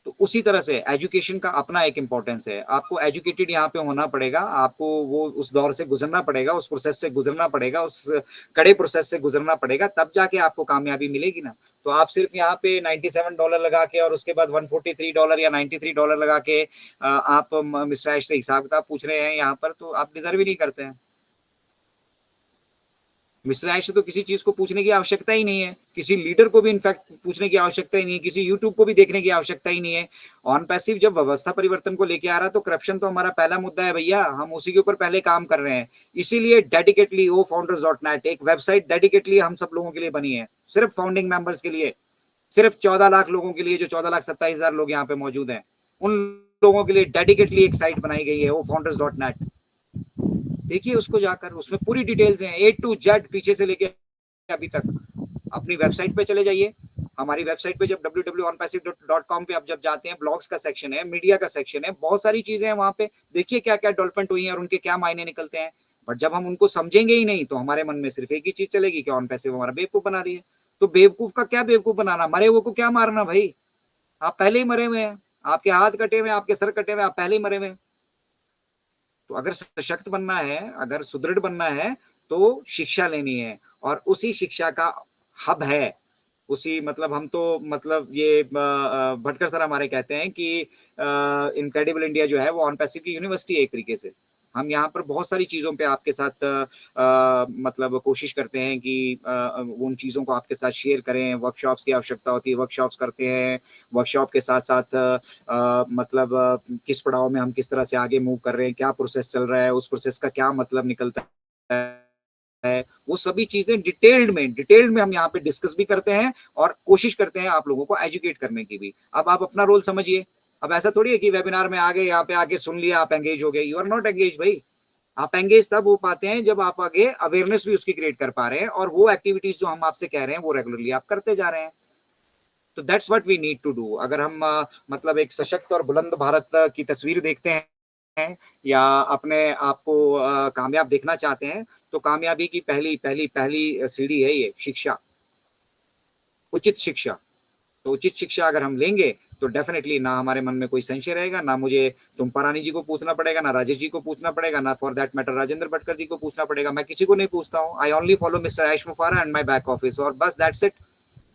तो उसी तरह से एजुकेशन का अपना एक इम्पोर्टेंस है। आपको एजुकेटेड यहाँ पे होना पड़ेगा, आपको वो उस दौर से गुजरना पड़ेगा, उस प्रोसेस से गुजरना पड़ेगा, उस कड़े प्रोसेस से गुजरना पड़ेगा, तब जाके आपको कामयाबी मिलेगी ना। तो आप सिर्फ यहाँ पे $97 लगा के और उसके बाद $143 या $93 लगा के आप मिस्टर ऐश से हिसाब किताब पूछ रहे हैं यहाँ पर, तो आप डिजर्व ही नहीं करते हैं। मिस्टर ऐश से तो किसी चीज को पूछने की आवश्यकता ही नहीं है, किसी लीडर को भी इनफैक्ट पूछने की आवश्यकता ही नहीं है, किसी यूट्यूब को भी देखने की आवश्यकता ही नहीं है। ऑन पैसिव जब व्यवस्था परिवर्तन को लेके आ रहा, तो करप्शन तो हमारा पहला मुद्दा है भैया, हम उसी के ऊपर पहले काम कर रहे हैं। इसीलिए डेडिकेटली ओ founders.net एक वेबसाइट डेडिकेटली हम सब लोगों के लिए बनी है, सिर्फ फाउंडिंग मेंबर्स के लिए, सिर्फ 14 लाख लोगों के लिए, जो 14,27,000 लोग यहाँ पे मौजूद हैं, उन लोगों के लिए डेडिकेटली एक साइट बनाई गई है ओ founders.net। देखिए उसको जाकर, उसमें पूरी डिटेल्स हैं ए टू जेड, पीछे से लेके अभी तक। अपनी वेबसाइट पे चले जाइए, हमारी वेबसाइट पे जब www.onpassive.com पे आप जब जाते हैं, ब्लॉग्स का सेक्शन है, मीडिया का सेक्शन है, बहुत सारी चीजें हैं वहां पे। देखिए क्या क्या डेवलपमेंट हुई है और उनके क्या मायने निकलते हैं। बट जब हम उनको समझेंगे ही नहीं तो हमारे मन में सिर्फ एक ही चीज चलेगी कि ऑन पैसिव हमारा बेवकूफ बना रही है। तो बेवकूफ का क्या बेवकूफ बनाना, मरे हुए को क्या मारना भाई, आप पहले ही मरे हुए हैं, आपके हाथ कटे हुए, आपके सर कटे हुए, आप पहले ही मरे हुए हैं। तो अगर सशक्त बनना है, अगर सुदृढ़ बनना है, तो शिक्षा लेनी है, और उसी शिक्षा का हब है, उसी मतलब हम तो मतलब ये भटकर सर हमारे कहते हैं कि इनक्रेडिबल इंडिया जो है वो ऑन पैसिव की यूनिवर्सिटी है एक तरीके से। हम यहाँ पर बहुत सारी चीजों पे आपके साथ मतलब कोशिश करते हैं कि उन चीजों को आपके साथ शेयर करें। वर्कशॉप्स की आवश्यकता होती है, वर्कशॉप्स करते हैं। वर्कशॉप के साथ साथ मतलब किस पड़ाव में हम किस तरह से आगे मूव कर रहे हैं, क्या प्रोसेस चल रहा है, उस प्रोसेस का क्या मतलब निकलता है, वो सभी चीजें डिटेल्ड में हम यहाँ पे डिस्कस भी करते हैं और कोशिश करते हैं आप लोगों को एजुकेट करने की भी। अब आप अपना रोल समझिए। अब ऐसा थोड़ी है कि वेबिनार में आ गए, यहाँ पे आके सुन लिया, आप एंगेज हो गए। यू आर नॉट एंगेज भाई। आप एंगेज तब हो पाते हैं जब आप आगे अवेयरनेस भी उसकी क्रिएट कर पा रहे हैं, और वो एक्टिविटीज जो हम आपसे कह रहे हैं वो रेगुलरली आप करते जा रहे हैं। तो that's what we need to do. अगर हम मतलब एक सशक्त और बुलंद भारत की तस्वीर देखते हैं, या अपने आप को कामयाब देखना चाहते हैं, तो कामयाबी की पहली पहली पहली सीढ़ी है ये शिक्षा, उचित शिक्षा। तो उचित शिक्षा अगर हम लेंगे तो डेफिनेटली ना हमारे मन में कोई संशय रहेगा, ना मुझे तुम परानी जी को पूछना पड़ेगा, ना राजेश जी को पूछना पड़ेगा, ना for that matter Rajendra Bhatkar ji को पूछना पड़ेगा। मैं किसी को नहीं पूछता हूँ। I only follow mister Ash Mufareh and my back office, और बस दैट्स इट।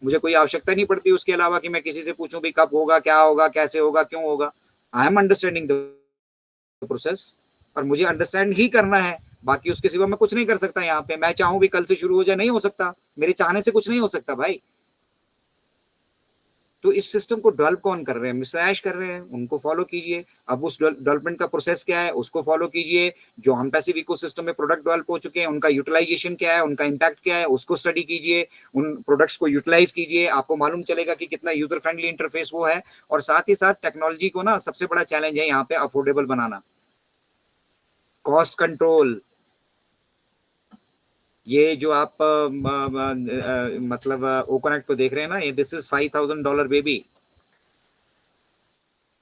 मुझे कोई आवश्यकता नहीं पड़ती उसके अलावा कि मैं किसी से पूछूं भी कब होगा, क्या होगा, कैसे होगा, क्यों होगा। I am understanding the process, और मुझे अंडरस्टैंड ही करना है। बाकी उसके सिवा मैं कुछ नहीं कर सकता। यहाँ पे मैं चाहूं भी कल से शुरू हो जाए, नहीं हो सकता। मेरे चाहने से कुछ नहीं हो सकता भाई। तो इस सिस्टम को डेवलप कौन कर रहे हैं? मिस्टर ऐश कर रहे हैं, उनको फॉलो कीजिए। अब उस डेवलपमेंट का प्रोसेस क्या है उसको फॉलो कीजिए। जो ऑन पैसिव इकोसिस्टम में प्रोडक्ट डेवलप हो चुके हैं उनका यूटिलाइजेशन क्या है, उनका इम्पैक्ट क्या है, उसको स्टडी कीजिए। उन प्रोडक्ट्स को यूटिलाइज कीजिए, आपको मालूम चलेगा कि कितना यूजर फ्रेंडली इंटरफेस वो है। और साथ ही साथ टेक्नोलॉजी को ना सबसे बड़ा चैलेंज है यहाँ पे अफोर्डेबल बनाना, कॉस्ट कंट्रोल। ये जो आप मतलब ओकनेक्ट को देख रहे हैं ना, ये this is $5,000 baby,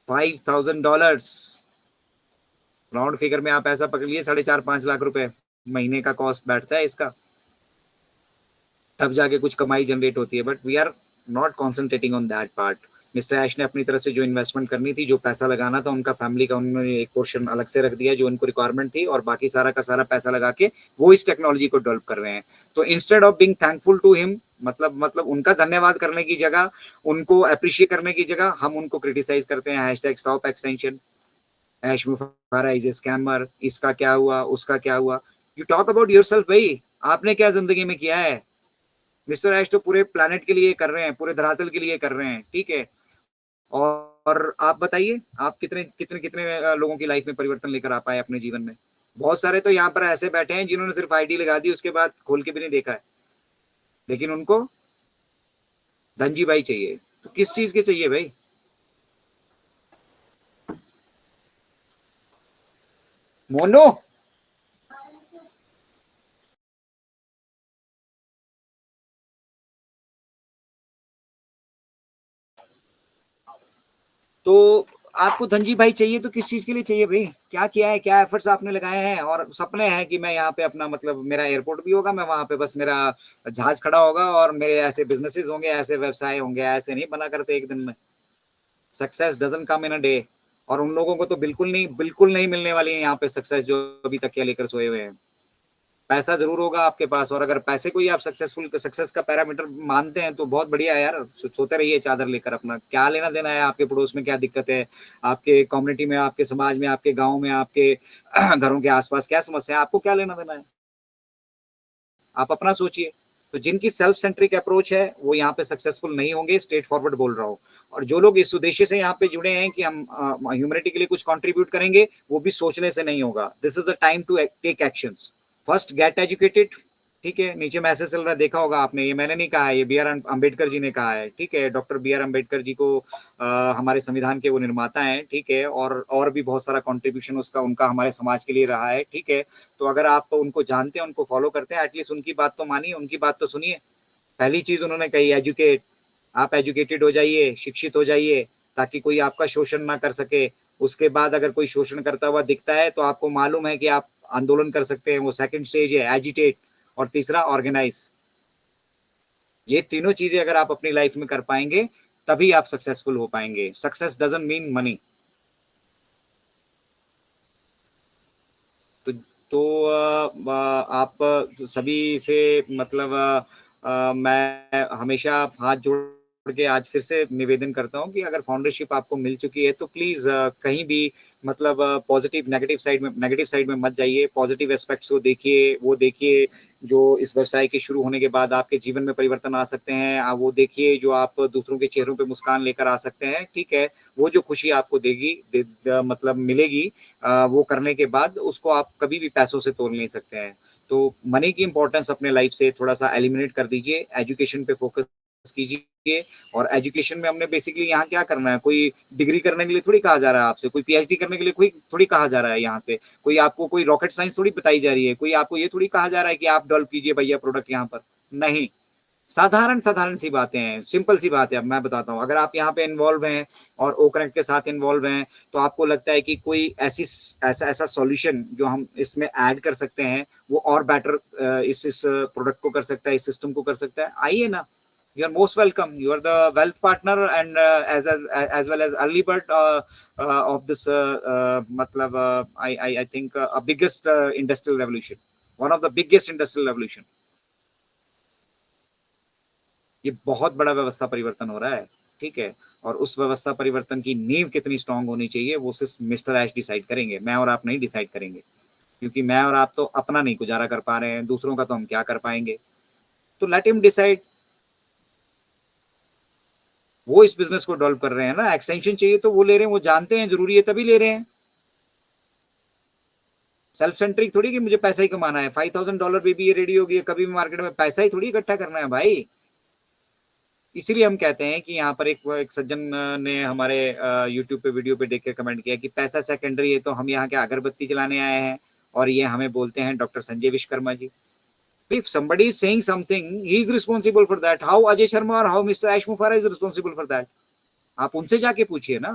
$5,000 round figure में आप ऐसा पकड़ लिए 4.5-5 लाख रुपए महीने का कॉस्ट बैठता है इसका। तब जाके कुछ कमाई जनरेट होती है, but we are not concentrating on that part. Mister Ash ने अपनी तरफ से जो इन्वेस्टमेंट करनी थी, जो पैसा लगाना था उनका फैमिली का, उन्होंने एक पोर्शन अलग से रख दिया जो उनको रिक्वायरमेंट थी, और बाकी सारा का सारा पैसा लगा के वो इस टेक्नोलॉजी को डेवलप कर रहे हैं। तो instead of being thankful to him, मतलब उनका धन्यवाद करने की जगह, उनको अप्रिशिएट करने की जगह, हम उनको क्रिटिसाइज करते हैं। Hashtag stop extension, Ash Mufareh is a scammer, इसका क्या हुआ, उसका क्या हुआ। यू टॉक अबाउट योरसेल्फ भाई, आपने क्या जिंदगी में किया है? मिस्टर ऐश तो पूरे प्लानट के लिए कर रहे हैं, पूरे धरातल के लिए कर रहे हैं, ठीक है। और आप बताइए, आप कितने कितने कितने लोगों की लाइफ में परिवर्तन लेकर आ पाए अपने जीवन में? बहुत सारे तो यहाँ पर ऐसे बैठे हैं जिन्होंने सिर्फ आईडी लगा दी, उसके बाद खोल के भी नहीं देखा है, लेकिन उनको धनजी भाई चाहिए। तो किस चीज के चाहिए भाई? मोनो। तो आपको धनजी भाई चाहिए तो किस चीज के लिए चाहिए भाई? क्या किया है, क्या एफर्ट्स आपने लगाए हैं? और सपने हैं कि मैं यहाँ पे अपना मतलब मेरा एयरपोर्ट भी होगा, मैं वहां पे बस मेरा जहाज खड़ा होगा और मेरे ऐसे बिजनेसेस होंगे, ऐसे व्यवसाय होंगे। ऐसे नहीं बना करते एक दिन में। Success doesn't come in a day. और उन लोगों को तो बिल्कुल नहीं मिलने वाली है यहाँ पे सक्सेस, जो अभी तक क्या लेकर सोए हुए हैं। पैसा जरूर होगा आपके पास, और अगर पैसे को ही आप सक्सेस का पैरामीटर मानते हैं तो बहुत बढ़िया है यार। सोते रहिए चादर लेकर, अपना क्या लेना देना है? आपके पड़ोस में क्या दिक्कत है, आपके कम्युनिटी में, आपके समाज में, आपके गाँव में, आपके घरों के आसपास क्या समस्या है, आपको क्या लेना देना है? आप अपना सोचिए। तो जिनकी सेल्फ सेंट्रिक अप्रोच है वो यहाँ पे सक्सेसफुल नहीं होंगे, स्ट्रेट फॉरवर्ड बोल रहा हूँ। और जो लोग इस उद्देश्य से यहाँ पे जुड़े हैं कि हम ह्यूमैनिटी के लिए कुछ कंट्रीब्यूट करेंगे, वो भी सोचने से नहीं होगा। This is the time to take actions. First get educated, ठीक है। नीचे मैसेज चल रहा है, देखा होगा आपने, ये मैंने नहीं कहा है, ये बी आर अम्बेडकर जी ने कहा है, ठीक है। Doctor B are Ambedkar ji को हमारे संविधान के वो निर्माता हैं, ठीक है। और भी बहुत सारा कंट्रीब्यूशन उसका उनका हमारे समाज के लिए रहा है, ठीक है। तो अगर आप उनको जानते हैं, उनको फॉलो करते हैं, एटलीस्ट उनकी बात तो मानिए, उनकी बात तो सुनिए। पहली चीज उन्होंने कही एजुकेट। आप एजुकेटेड हो जाइए, शिक्षित हो जाइए, ताकि कोई आपका शोषण ना कर सके। उसके बाद अगर कोई शोषण करता हुआ दिखता है तो आपको मालूम है कि आंदोलन कर सकते हैं, वो सेकंड स्टेज है, एजिटेट, और तीसरा ऑर्गेनाइज। ये तीनों चीजें अगर आप अपनी लाइफ में कर पाएंगे तभी आप सक्सेसफुल हो पाएंगे। Success doesn't mean money. तो आप सभी से मतलब मैं हमेशा हाथ जोड़ के आज फिर से निवेदन करता हूँ कि अगर फाउंडरशिप आपको मिल चुकी है तो प्लीज कहीं भी मतलब पॉजिटिव नेगेटिव साइड में मत जाइए। पॉजिटिव एस्पेक्ट्स को देखिए, वो देखिए जो इस व्यवसाय के शुरू होने के बाद आपके जीवन में परिवर्तन आ सकते हैं। आप वो देखिए जो आप दूसरों के चेहरों पे मुस्कान लेकर आ सकते हैं। ठीक है, वो जो खुशी आपको मतलब मिलेगी वो करने के बाद, उसको आप कभी भी पैसों से तोल नहीं सकते हैं। तो मनी की इंपॉर्टेंस अपने लाइफ से थोड़ा सा एलिमिनेट कर दीजिए, एजुकेशन पे फोकस कीजिए। और एजुकेशन में हमने बेसिकली यहाँ क्या करना है, कोई डिग्री करने के लिए थोड़ी कहा जा रहा है आपसे, कोई पीएचडी करने के लिए कोई थोड़ी कहा जा रहा है यहाँ पे, कोई आपको कोई रॉकेट साइंस थोड़ी बताई जा रही है, कोई आपको ये थोड़ी कहा जा रहा है कि आप डेवलप कीजिए भैया प्रोडक्ट यहाँ पर। नहीं, साधारण साधारण सी बातें हैं, सिंपल सी बात है। अब मैं बताता हूँ, अगर आप यहाँ पे इन्वॉल्व हैं और ओ कनेक्ट के साथ इन्वॉल्व हैं, तो आपको लगता है कि कोई ऐसा ऐसा सॉल्यूशन जो हम इसमें ऐड कर सकते हैं वो और बेटर इस प्रोडक्ट को कर सकता है, इस सिस्टम को कर सकता है, आइए ना। You are most welcome, you are the wealth partner and as well as early bird of this मतलब I think biggest industrial revolution, one of the biggest industrial revolution. ये बहुत बड़ा व्यवस्था परिवर्तन हो रहा है। ठीक है, और उस व्यवस्था परिवर्तन की नींव कितनी स्ट्रांग होनी चाहिए वो सिर्फ मिस्टर ऐश डिसाइड करेंगे, मैं और आप नहीं डिसाइड करेंगे। क्योंकि मैं और आप तो अपना नहीं गुजारा कर पा रहे हैं, दूसरों का तो हम क्या कर पाएंगे। तो लेट हिम डिसाइड। वो इस बिजनेस को डेवलप कर रहे हैं ना, एक्सटेंशन चाहिए तो वो ले रहे हैं, वो जानते हैं जरूरी है तभी ले रहे हैं। सेल्फ सेंट्रिक थोड़ी कि मुझे पैसा ही कमाना है, $5,000 पे भी ये रेडी होगी कभी भी मार्केट में, पैसा ही थोड़ी इकट्ठा करना है भाई। इसीलिए हम कहते हैं कि यहाँ पर एक सज्जन ने हमारे यूट्यूब पे वीडियो पे देख के कमेंट किया कि पैसा सेकेंडरी है, तो हम यहाँ के अगरबत्ती जलाने आए हैं और ये हमें बोलते हैं doctor Sanjay Vishwakarma ji. If somebody is saying something, he is responsible for that. How Ajay Sharma or how Mr. Ash Mufara is responsible for that? आप उनसे जाके पूछिए ना।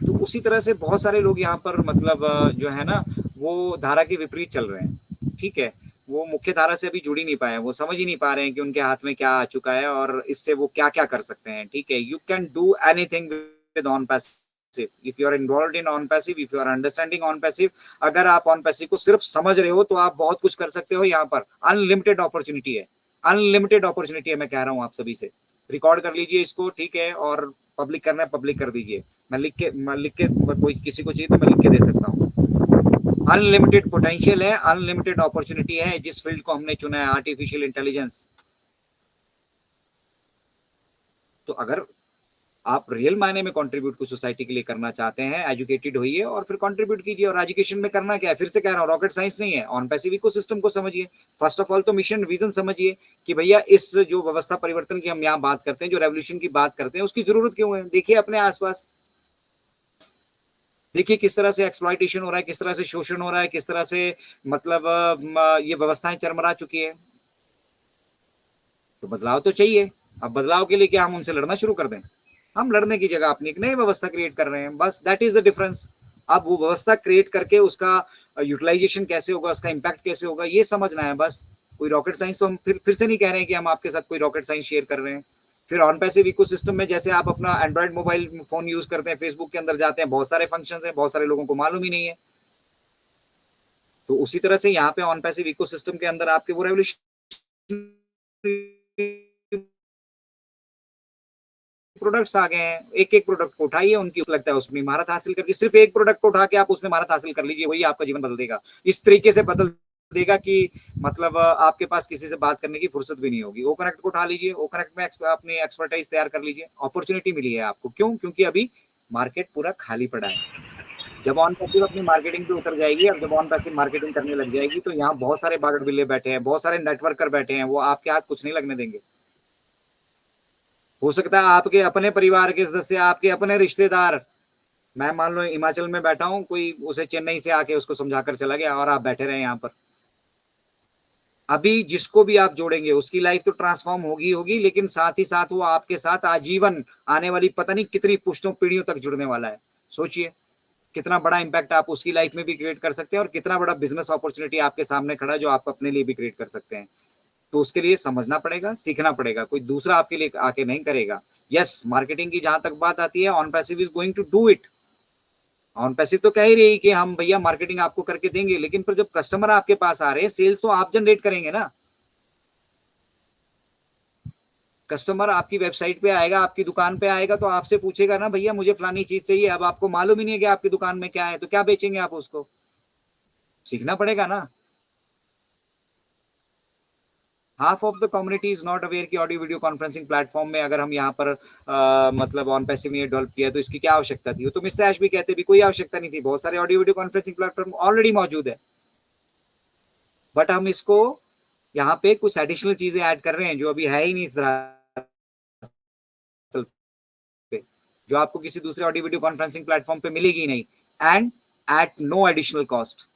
तो उसी तरह से बहुत सारे लोग यहाँ पर मतलब जो है ना वो धारा के विपरीत चल रहे हैं। ठीक है, वो मुख्य धारा से अभी जुड़ ही नहीं पाए, वो समझ ही नहीं पा रहे हैं कि उनके हाथ में क्या आ चुका है और इससे वो क्या क्या कर सकते हैं। ठीक है, you can do anything with OnPassive if you are involve in OnPassive, if you are understanding OnPassive. अगर आप ऑन पैसिव को सिर्फ समझ रहे हो तो आप बहुत कुछ कर सकते हो। यहाँ पर अनलिमिटेड अपॉर्चुनिटी है, अनलिमिटेड अपॉर्चुनिटी है। मैं कह रहा हूँ आप सभी से, रिकॉर्ड कर लीजिए इसको। ठीक है, और पब्लिक करना है पब्लिक कर दीजिए। मैं लिख के कोई किसी को चाहिए तो मैं लिख के दे सकता हूँ। अनलिमिटेड पोटेंशियल है, अनलिमिटेड अपॉर्चुनिटी है जिस फील्ड को हमने चुना है, आर्टिफिशियल इंटेलिजेंस। तो अगर आप रियल मायने में कंट्रीब्यूट कुछ सोसाइटी के लिए करना चाहते हैं, एजुकेटेड होइए और फिर कंट्रीब्यूट कीजिए। और एजुकेशन में करना क्या है, फिर से कह रहा हूँ, रॉकेट साइंस नहीं है। ऑन पैसिव इकोसिस्टम को समझिए, फर्स्ट ऑफ ऑल तो मिशन विजन समझिए कि भैया इस जो व्यवस्था परिवर्तन की हम यहाँ बात करते हैं, जो रेवोल्यूशन की बात करते हैं, उसकी जरूरत क्यों है। देखिए अपने आसपास, देखिए किस तरह से एक्सप्लॉइटेशन हो रहा है, किस तरह से शोषण हो रहा है, किस तरह से मतलब ये व्यवस्थाएं चरमरा चुकी है। तो बदलाव तो चाहिए। अब बदलाव के लिए क्या हम उनसे लड़ना शुरू कर दें? हम लड़ने की जगह अपनी एक नई व्यवस्था क्रिएट कर रहे हैं, बस दैट इज द डिफरेंस। अब वो व्यवस्था क्रिएट करके उसका यूटिलाइजेशन कैसे होगा, उसका इम्पैक्ट कैसे होगा, ये समझना है बस। कोई रॉकेट साइंस तो हम फिर से नहीं कह रहे हैं कि हम आपके साथ कोई रॉकेट साइंस शेयर कर रहे हैं। फिर ऑन पैसिव इकोसिस्टम में जैसे आप अपना एंड्रॉइड मोबाइल फोन यूज करते हैं, फेसबुक के अंदर जाते हैं, बहुत सारे फंक्शंस हैं, बहुत सारे लोगों को मालूम ही नहीं है। तो उसी तरह से यहाँ पे ऑन पैसिव इकोसिस्टम के अंदर आपके वो रेवोल्यूशन प्रोडक्ट्स आ गए हैं। एक एक प्रोडक्ट को उठाइए, उनकी लगता है उसमें महारत हासिल कर लीजिए। सिर्फ एक प्रोडक्ट को उठा के आप उसमें महारत हासिल कर लीजिए, वही आपका जीवन बदल देगा। इस तरीके से बदल देगा कि मतलब आपके पास किसी से बात करने की फुर्सत भी नहीं होगी। ओ कनेक्ट को उठा लीजिए, ओ कनेक्ट में अपनी एक्सपर्टाइज तैयार कर लीजिए। अपॉर्चुनिटी मिली है आपको, क्यों? क्योंकि अभी मार्केट पूरा खाली पड़ा है। जब ऑन पैसिव अपनी मार्केटिंग पे उतर जाएगी, अब जब ऑन पैसिव मार्केटिंग करने लग जाएगी, तो यहाँ बहुत सारे बागड़ बिल्ले बैठे हैं, बहुत सारे नेटवर्कर बैठे हैं, वो आपके हाथ कुछ नहीं लगने देंगे। हो सकता है आपके अपने परिवार के सदस्य, आपके अपने रिश्तेदार, मैं मान लो हिमाचल में बैठा हूँ, कोई उसे चेन्नई से आके उसको समझाकर चला गया और आप बैठे रहे यहाँ पर। अभी जिसको भी आप जोड़ेंगे उसकी लाइफ तो ट्रांसफॉर्म होगी होगी, लेकिन साथ ही साथ वो आपके साथ आजीवन आने वाली पता नहीं कितनी पुश्तों पीढ़ियों तक जुड़ने वाला है। सोचिए कितना बड़ा इम्पैक्ट आप उसकी लाइफ में भी क्रिएट कर सकते हैं और कितना बड़ा बिजनेस अपॉर्चुनिटी आपके सामने खड़ा है जो आप अपने लिए भी क्रिएट कर सकते हैं। तो उसके लिए समझना पड़ेगा, सीखना पड़ेगा, कोई दूसरा आपके लिए आके नहीं करेगा। यस, मार्केटिंग की जहां तक बात आती है, on passive is going to do it. On passive तो कह ही रही कि हम भैया मार्केटिंग आपको करके देंगे, लेकिन फिर जब कस्टमर आपके पास आ रहे हैं, सेल्स तो आप जनरेट करेंगे ना। कस्टमर आपकी वेबसाइट पे आएगा, आपकी दुकान पे आएगा, तो आपसे पूछेगा ना भैया मुझे फलानी चीज चाहिए। अब आपको मालूम ही नहीं है कि आपकी दुकान में क्या है, तो क्या बेचेंगे आप उसको? सीखना पड़ेगा ना। Half of the community is not aware कि ऑडियो वीडियो कॉन्फ्रेंसिंग प्लेटफॉर्म में अगर हम यहाँ पर मतलब ऑन पैसिव ने डेवलप किया तो इसकी क्या आवश्यकता थी? तो मिस्टर ऐश भी कहते भी कोई आवश्यकता नहीं थी, बहुत सारे audio video conferencing platform already मौजूद है, बट हम इसको यहाँ पे कुछ एडिशनल चीजें ऐड कर रहे हैं जो अभी है ही नहीं इस तरह पे, जो आपको किसी दूसरे ऑडियो वीडियो कॉन्फ्रेंसिंग प्लेटफॉर्म पे मिलेगी नहीं, and at no additional cost.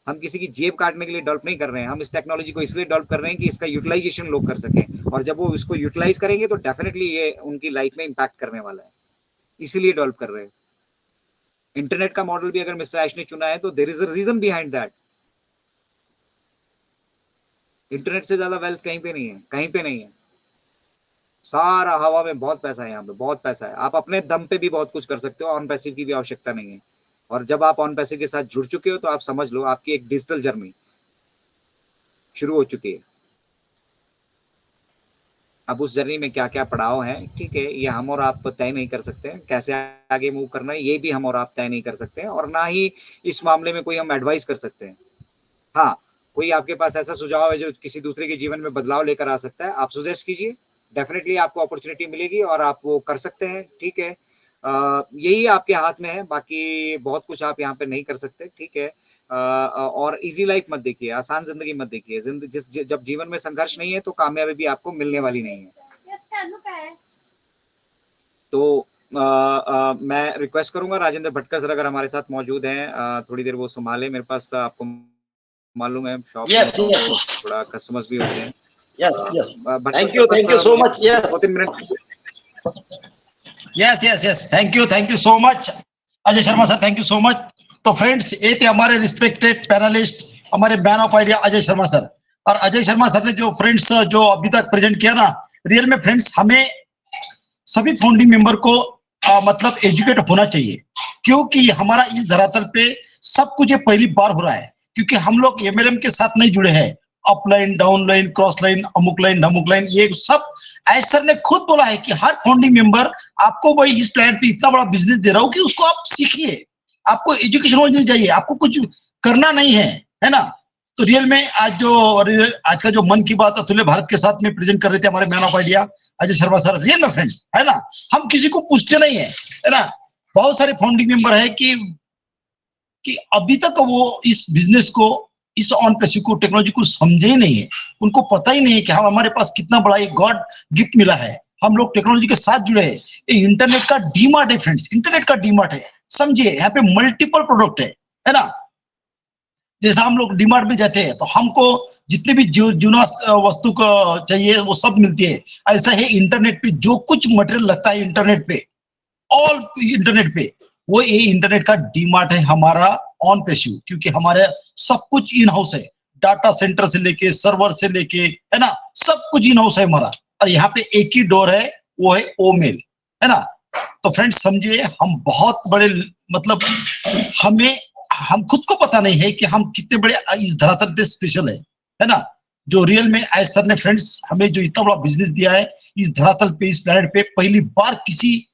हम किसी की जेब काटने के लिए डेवलप नहीं कर रहे हैं, हम इस टेक्नोलॉजी को इसलिए डेवलप कर रहे हैं कि इसका यूटिलाइजेशन लोग कर सकें, और जब वो इसको यूटिलाइज करेंगे तो डेफिनेटली ये उनकी लाइफ में इंपैक्ट करने वाला है, इसीलिए डेवलप कर रहे हैं। इंटरनेट का मॉडल भी अगर मिस्टर ऐश ने चुना है तो there is a reason behind that. Internet से ज्यादा वेल्थ कहीं पे नहीं है, कहीं पे नहीं है। सारा हवा में, बहुत पैसा है यहाँ पे, बहुत पैसा है। आप अपने दम पे भी बहुत कुछ कर सकते हो, ऑन पैसिव की भी आवश्यकता नहीं है। और जब आप ऑन पैसिव के साथ जुड़ चुके हो तो आप समझ लो आपकी एक डिजिटल जर्नी शुरू हो चुकी है। अब उस जर्नी में क्या क्या पड़ाव है, ठीक है, ये हम और आप तय नहीं कर सकते हैं। कैसे आगे मूव करना है ये भी हम और आप तय नहीं कर सकते हैं, और ना ही इस मामले में कोई हम एडवाइस कर सकते हैं। हाँ, कोई आपके पास ऐसा सुझाव है जो किसी दूसरे के जीवन में बदलाव लेकर आ सकता है, आप सजेस्ट कीजिए, डेफिनेटली आपको अपॉर्चुनिटी मिलेगी और आप वो कर सकते हैं, ठीक है। यही आपके हाथ में है, बाकी बहुत कुछ आप यहाँ पे नहीं कर सकते, ठीक है। और इजी लाइफ मत देखिए, आसान जिंदगी मत देखिए। जब जीवन में संघर्ष नहीं है तो कामयाबी भी आपको मिलने वाली नहीं है। तो मैं रिक्वेस्ट करूंगा राजेंद्र भटकर सर अगर हमारे साथ मौजूद हैं, थोड़ी देर वो संभाले। मेरे पास आपको मालूम है शॉप में थोड़ा कस्टमर्स भी होते हैं। Thank you so much. Yes thank you so much Ajay Sharma sir, thank you so much. तो फ्रेंड्स, ये थे हमारे रिस्पेक्टेड पैनलिस्ट, हमारे man of idea Ajay Sharma sir. और अजय शर्मा सर ने जो फ्रेंड्स जो अभी तक प्रेजेंट किया ना, रियल में फ्रेंड्स हमें सभी फाउंडिंग मेंबर को मतलब एजुकेट होना चाहिए, क्योंकि हमारा इस धरातल पे सब कुछ ये पहली बार हो रहा है, क्योंकि हम लोग एमएलएम के साथ नहीं जुड़े हैं। अपलाइन, डाउनलाइन, क्रॉस लाइन, अमुक लाइन, ढमुक लाइन, ये सब ऐश सर ने खुद बोला है कि हर फाउंडिंग मेंबर आपको भाई इस प्लान पे इतना बड़ा बिजनेस दे रहा हूं कि उसको आप सीखिए, आपको एजुकेशन होनी चाहिए, आपको कुछ करना नहीं है ना। तो रियल में आज का जो मन की बात अतुल्य भारत के साथ में प्रेजेंट कर रहे थे हमारे man of idea Ajay Sharma sir. Real में फ्रेंड्स, है ना, हम किसी को पूछते नहीं है ना। बहुत सारे फाउंडिंग मेंबर है कि अभी तक वो इस बिजनेस को, इस ऑन पैसिव को, टेक्नोलॉजी को समझे ही नहीं है। उनको पता ही नहीं है कि हमारे पास कितना बड़ा एक गॉड गिफ्ट मिला है। हम लोग टेक्नोलॉजी के साथ जुड़े हैं। ये इंटरनेट का डीमार्ट है फ्रेंड्स, इंटरनेट का डीमार्ट है, समझिए। यहाँ पे मल्टीपल प्रोडक्ट है ना। जैसा हम लोग डीमार्ट में जाते हैं तो हमको जितने भी जुना वस्तु को चाहिए वो सब मिलती है। ऐसा है इंटरनेट पे जो कुछ मटेरियल लगता है इंटरनेट पे, ऑल इंटरनेट पे, वो ये इंटरनेट का डीमार्ट है हमारा ऑन पैसिव, क्योंकि हमारे सब कुछ इन हाउस है। डाटा सेंटर से लेके सर्वर से लेके, है ना, सब कुछ इन हाउस है हमारा। और यहाँ पे एक ही डोर है, वो है ओमेल, है ना। तो फ्रेंड्स समझिए, हम बहुत बड़े, मतलब हम खुद को पता नहीं है कि हम कितने बड़े इस धरातल पे स्पेशल है ना। जो रियल में ऐश सर ने फ्रेंड्स हमें जो इतना बड़ा बिजनेस दिया है इस धरातल पे, इस प्लेनेट पे, पहली बार किसी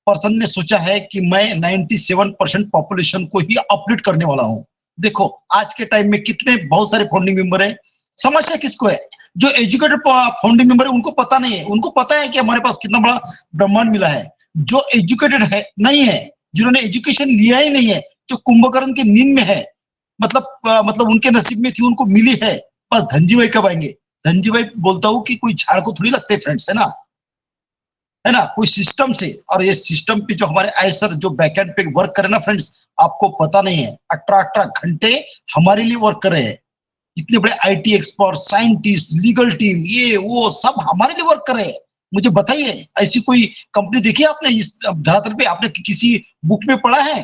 पर्सन ने सोचा है कि मैं 97% पॉपुलेशन को ही अपडेट करने वाला हूं। देखो आज के टाइम में कितने बहुत सारे फाउंडिंग मेंबर है। समस्या किसको है? जो एजुकेटेड फाउंडिंग मेंबर है उनको पता नहीं है। उनको पता है कि हमारे पास कितना बड़ा ब्रह्मांड मिला है। जो एजुकेटेड है नहीं है, जिन्होंने एजुकेशन लिया ही नहीं है, जो कुंभकर्ण के नींद में है, मतलब उनके नसीब में थी, उनको मिली है, बस धनजी भाई कब आएंगे। धनजी भाई बोलता हूँ कि कोई झाड़ को थोड़ी लगते फ्रेंड्स, है ना, कोई सिस्टम से। और ये सिस्टम पे जो हमारे ऐश सर जो बैकएंड पे वर्क करे ना फ्रेंड्स, आपको पता नहीं है, 18 घंटे हमारे लिए वर्क कर रहे हैं। इतने बड़े IT expert, scientist, legal team, ये वो सब हमारे लिए वर्क कर रहे हैं। मुझे बताइए, ऐसी कोई कंपनी देखी है आपने इस धरातल पे? आपने किसी बुक में पढ़ा है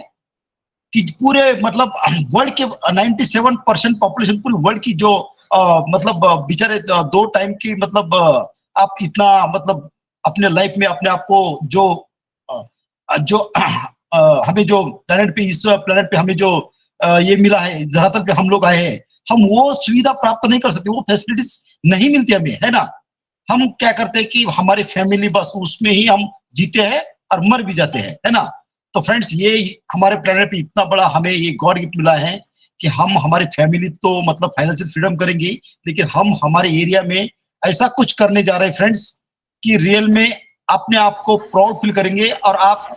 कि पूरे मतलब वर्ल्ड के 97% पॉपुलेशन, पूरी वर्ल्ड की जो मतलब बेचारे 2 टाइम की मतलब आप इतना मतलब अपने लाइफ में अपने आप को जो जो हमें जो प्लेनेट पे, इस प्लेनेट पे हमें जो ये मिला है, इस धरातल पे हम लोग आए हैं, हम वो सुविधा प्राप्त नहीं कर सकते, वो फैसिलिटीज नहीं मिलती हमें, है ना? हम क्या करते हैं कि हमारी फैमिली बस उसमें ही हम जीते हैं और मर भी जाते हैं, है ना? तो फ्रेंड्स, ये हमारे प्लेनेट पे इतना बड़ा हमें ये गॉड गिफ्ट मिला है कि हम हमारी फैमिली तो मतलब फाइनेंशियल फ्रीडम करेंगे, लेकिन हम हमारे एरिया में ऐसा कुछ करने जा रहे हैं फ्रेंड्स कि रियल में अपने आप को प्राउड फील करेंगे। और आप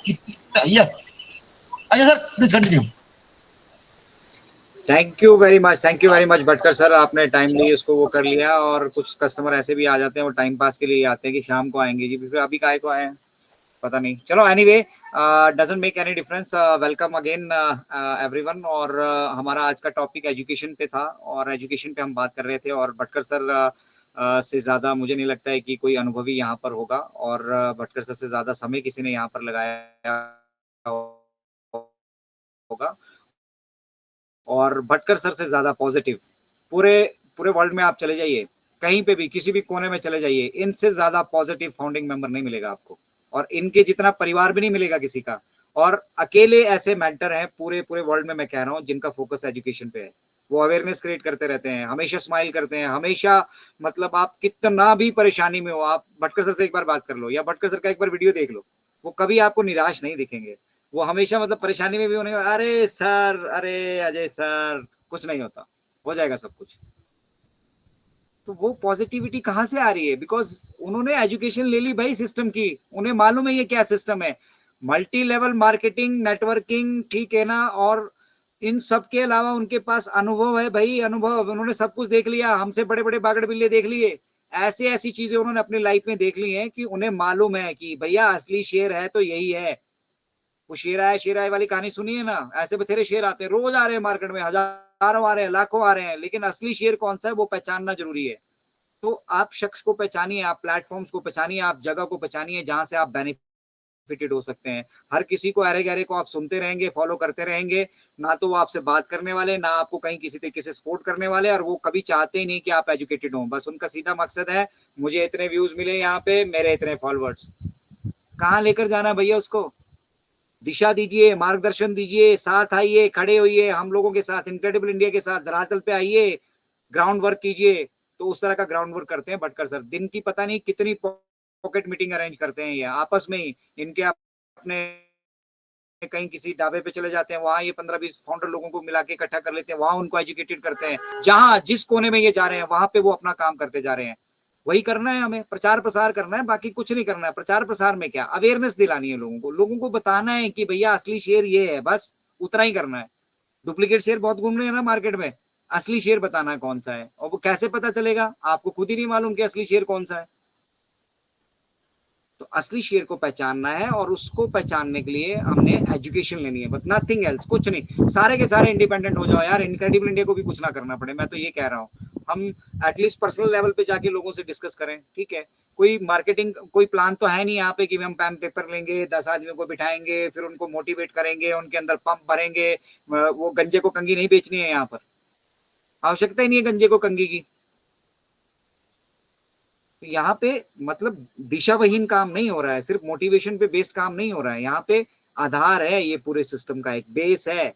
यस, अच्छा sir please continue. Thank you very much, thank you very much Bhatkar sir, आपने टाइमली उसको वो कर लिया। और कुछ कस्टमर ऐसे भी आ जाते हैं, वो टाइम पास के लिए आते हैं कि शाम को आएंगे जी, फिर अभी काहे को आए हैं पता नहीं। चलो anyway, doesn't make any difference. Welcome again everyone. और हमारा आज का टॉपिक एजुकेशन पे था, और एजुकेशन पे हम बात कर रहे थे। और भटकर सर से ज़्यादा मुझे नहीं लगता है कि कोई अनुभवी यहाँ पर होगा, और भटकर सर से ज़्यादा समय किसी ने यहाँ पर लगाया होगा, और भटकर सर से ज्यादा पॉजिटिव पूरे पूरे वर्ल्ड में आप चले जाइए, कहीं पे भी किसी भी कोने में चले जाइए, इनसे ज्यादा पॉजिटिव फाउंडिंग मेंबर नहीं मिलेगा आपको, और इनके जितना परिवार भी नहीं मिलेगा किसी का। और अकेले ऐसे मेंटर हैं पूरे पूरे वर्ल्ड में, मैं कह रहा हूँ, जिनका फोकस एजुकेशन पे है। वो अवेयरनेस क्रिएट करते रहते हैं, हमेशा स्माइल करते हैं, हमेशा मतलब आप कितना भी परेशानी में हो, आप भटकर सर से एक बार बात कर लो या भटकर सर का एक बार वीडियो देख लो, वो कभी आपको निराश नहीं दिखेंगे। वो हमेशा मतलब परेशानी में भी होने, अरे सर, अरे अजय सर, कुछ नहीं होता, हो जाएगा सब कुछ। तो वो पॉजिटिविटी कहाँ से आ रही है? बिकॉज उन्होंने एजुकेशन ले ली भाई सिस्टम की, उन्हें मालूम है ये क्या सिस्टम है। मल्टी लेवल मार्केटिंग, नेटवर्किंग, ठीक है ना, और इन सब के अलावा उनके पास अनुभव है भाई, अनुभव। उन्होंने सब कुछ देख लिया, हमसे बड़े बड़े बागड़ बिल्ले देख लिए, ऐसी ऐसी चीजें उन्होंने अपनी लाइफ में देख ली हैं कि उन्हें मालूम है कि भैया असली शेर है तो यही है। वो शेर आए वाली कहानी सुनी है ना, ऐसे बथेरे शेर आते हैं, रोज आ रहे हैं मार्केट में, हजारों आ रहे हैं, लाखों आ रहे हैं, लेकिन असली शेर कौन सा है वो पहचानना जरूरी है। तो आप शख्स को पहचानिए, आप प्लेटफॉर्म्स को पहचानिए, आप जगह को पहचानिए जहां से आप बेनिफिटेड हो सकते हैं। हर किसी को, अरे गहरे को आप सुनते रहेंगे, फॉलो करते रहेंगे, ना तो वो आपसे बात करने वाले, ना आपको कहीं किसी तरीके से सपोर्ट करने वाले, और वो कभी चाहते ही नहीं कि आप एजुकेटेड हो। बस उनका सीधा मकसद है, मुझे इतने व्यूज मिले यहाँ पे, मेरे इतने फॉलोअर्स। कहाँ लेकर जाना है भैया उसको? दिशा दीजिए, मार्गदर्शन दीजिए, साथ आइए, खड़े होइए हम लोगों के साथ, इनक्रेडिबल इंडिया के साथ धरातल पे आइए, ग्राउंड वर्क कीजिए। तो उस तरह का ग्राउंड वर्क करते हैं भटकर सर। दिन की पता नहीं कितनी पॉकेट मीटिंग अरेंज करते हैं ये आपस में ही, इनके अपने कहीं किसी ढाबे पे चले जाते हैं, वहां ये 15-20 फाउंडर लोगों को मिला के इकट्ठा कर लेते हैं, वहां उनको एजुकेटेड करते हैं। जहां जिस कोने में ये जा रहे हैं वहां पे वो अपना काम करते जा रहे हैं। वही करना है हमें, प्रचार प्रसार करना है, बाकी कुछ नहीं करना है। प्रचार प्रसार में क्या, अवेयरनेस दिलानी है लोगों को, लोगों को बताना है कि भैया असली शेर ये है, बस उतना ही करना है। डुप्लीकेट शेर बहुत घूम रहे हैं ना मार्केट में, असली शेर बताना है कौन सा है। और वो कैसे पता चलेगा? आपको खुद ही नहीं मालूम कि असली शेर कौन सा है। तो असली शेर को पहचानना है, और उसको पहचानने के लिए हमने एजुकेशन लेनी है, बस नथिंग एल्स, कुछ नहीं। सारे के सारे इंडिपेंडेंट हो जाओ यार, इनक्रेडिबल इंडिया को भी कुछ ना करना पड़े, मैं तो ये कह रहा हूँ। हम एटलीस्ट पर्सनल लेवल पे जाके लोगों से डिस्कस करें, ठीक है? कोई मार्केटिंग, कोई प्लान तो है नहीं यहाँ पे कि हम पैम पेपर लेंगे, 10 आदमियों को बिठाएंगे, फिर उनको मोटिवेट करेंगे, उनके अंदर पंप भरेंगे। वो गंजे को कंगी नहीं बेचनी है यहाँ पर, आवश्यकता ही नहीं है गंजे को कंगी की। यहाँ पे मतलब दिशाविहीन काम नहीं हो रहा है, सिर्फ मोटिवेशन पे बेस्ड काम नहीं हो रहा है। यहाँ पे आधार है, ये पूरे सिस्टम का एक बेस है,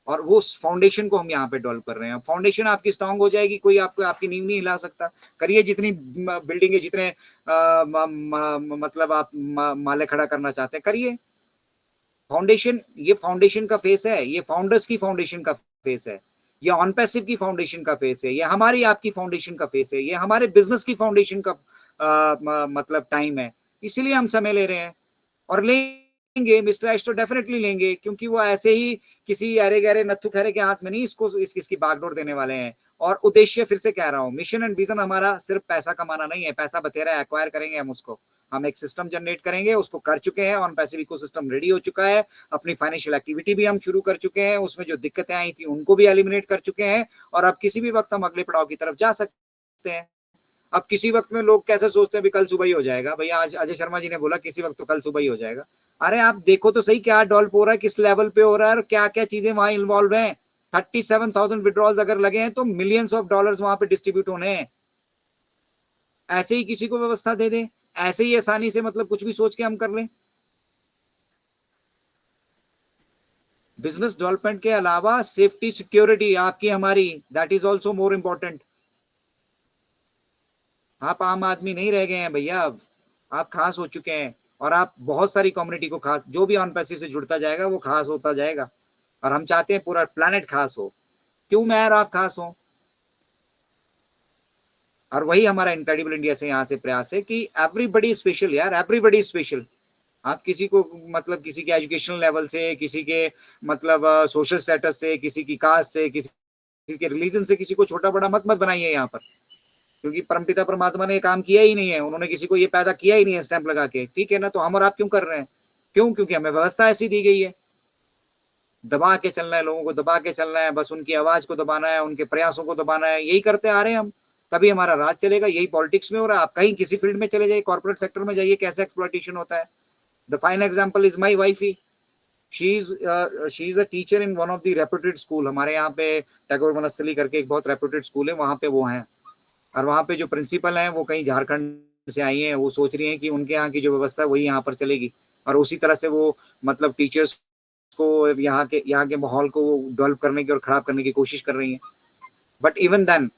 और वो फाउंडेशन को हम यहाँ पे डेवलप कर रहे हैं। फाउंडेशन आपकी स्ट्रांग हो जाएगी, कोई आपको आपकी नींव नहीं हिला सकता। करिए जितनी बिल्डिंग है, जितने मतलब आप माले खड़ा करना चाहते हैं, करिए। फाउंडेशन, ये फाउंडेशन का फेस है, ये फाउंडर्स की फाउंडेशन का फेस है, ये ऑन पैसिव की फाउंडेशन का फेस है, ये हमारी आपकी फाउंडेशन का फेस है, ये हमारे बिजनेस की फाउंडेशन का मतलब टाइम है। इसीलिए हम समय ले रहे हैं, और लेंगे मिस्टर एश तो डेफिनेटली लेंगे, क्योंकि वो ऐसे ही किसी अरे गहरे नत्थु खैरे के हाथ में नहीं इसको इसकी बागडोर देने वाले हैं। और उद्देश्य फिर से कह रहा हूँ, मिशन एंड विजन हमारा सिर्फ पैसा कमाना नहीं है, पैसा बतेरा एक्वायर करेंगे हम उसको, हम एक सिस्टम जनरेट करेंगे, उसको कर चुके हैं, ऑन पैसिव इकोसिस्टम रेडी हो चुका है, अपनी फाइनेंशियल एक्टिविटी भी हम शुरू कर चुके हैं, उसमें जो दिक्कतें आई थी उनको भी एलिमिनेट कर चुके हैं, और अब किसी भी वक्त हम अगले पड़ाव की तरफ जा सकते हैं। अब किसी वक्त में लोग कैसे सोचते हैं भी कल सुबह ही हो जाएगा भैया, आज अजय शर्मा जी ने बोला किसी वक्त तो कल सुबह ही हो जाएगा। अरे आप देखो तो सही क्या डेवलप हो रहा है, किस लेवल पे हो रहा है और क्या क्या चीजें वहां इन्वॉल्व हैं। 37,000 विड्रॉल्स अगर लगे हैं तो मिलियंस ऑफ डॉलर्स वहां पे डिस्ट्रीब्यूट होने हैं। ऐसे ही किसी को व्यवस्था दे दें, ऐसे ही आसानी से मतलब कुछ भी सोच के हम कर लें। बिजनेस डेवलपमेंट के अलावा सेफ्टी सिक्योरिटी आपकी हमारी, that is also more important. आप आम आदमी नहीं रह गए हैं भैया, अब आप खास हो चुके हैं। और आप बहुत सारी कम्युनिटी को खास, जो भी ऑन पैसिव से जुड़ता जाएगा वो खास होता जाएगा। और हम चाहते हैं पूरा प्लेनेट खास हो। क्यों मैं और आप खास हो? और वही हमारा इनक्रेडिबल इंडिया से यहाँ से प्रयास है कि एवरीबडी स्पेशल यार, एवरीबडी स्पेशल। आप किसी को मतलब किसी के एजुकेशनल लेवल से, किसी के मतलब सोशल स्टेटस से, किसी की कास्ट से, किसी के रिलीजन से किसी को छोटा बड़ा मत मत बनाइए यहाँ पर। क्योंकि परमपिता परमात्मा ने ये काम किया ही नहीं है, उन्होंने किसी को ये पैदा किया ही नहीं है स्टैंप लगा के, ठीक है ना? तो हम और आप क्यों कर रहे हैं? क्यों? क्योंकि हमें व्यवस्था ऐसी दी गई है। दबा के चलना है, लोगों को दबा के चलना है, बस उनकी आवाज को दबाना है, उनके प्रयासों को दबाना है, यही करते आ रहे हैं हम। तभी हमारा राज चलेगा। यही पॉलिटिक्स में हो रहा है। आप कहीं किसी फील्ड में चले जाइए, कॉर्पोरेट सेक्टर में जाइए, कैसे एक्सप्लॉइटेशन होता है। The fine example is my wife he. She is a teacher in one of the reputed school. हमारे यहाँ पे टैगोर वनस्थली करके एक बहुत रेप्यूटेड स्कूल है, वहां पे वो हैं। और वहाँ पे जो प्रिंसिपल हैं वो कहीं झारखंड से आई हैं। वो सोच रही हैं कि उनके यहाँ की जो व्यवस्था है वही यहाँ पर चलेगी। और उसी तरह से वो मतलब टीचर्स को, यहाँ के माहौल को डेवलप करने की और खराब करने की कोशिश कर रही हैं। बट इवन देन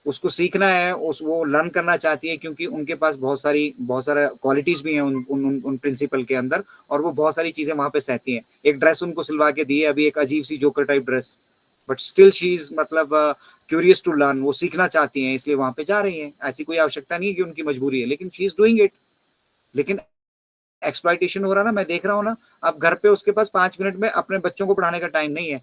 उसको सीखना है, वो लर्न करना चाहती है, क्योंकि उनके पास बहुत सारा क्वालिटीज भी हैं उन प्रिंसिपल के अंदर। और वो बहुत सारी चीजें वहां पे सहती हैं। एक ड्रेस उनको सिलवा के दी है अभी, एक अजीब सी joker type dress. But still she is मतलब क्यूरियस टू लर्न, वो सीखना चाहती हैं, इसलिए वहां पे जा रही हैं। ऐसी कोई आवश्यकता नहीं है कि उनकी मजबूरी है, लेकिन शी इज डूइंग इट। लेकिन एक्सप्लॉइटेशन हो रहा है ना, मैं देख रहा हूँ ना। अब घर पे उसके पास 5 मिनट में अपने बच्चों को पढ़ाने का टाइम नहीं है।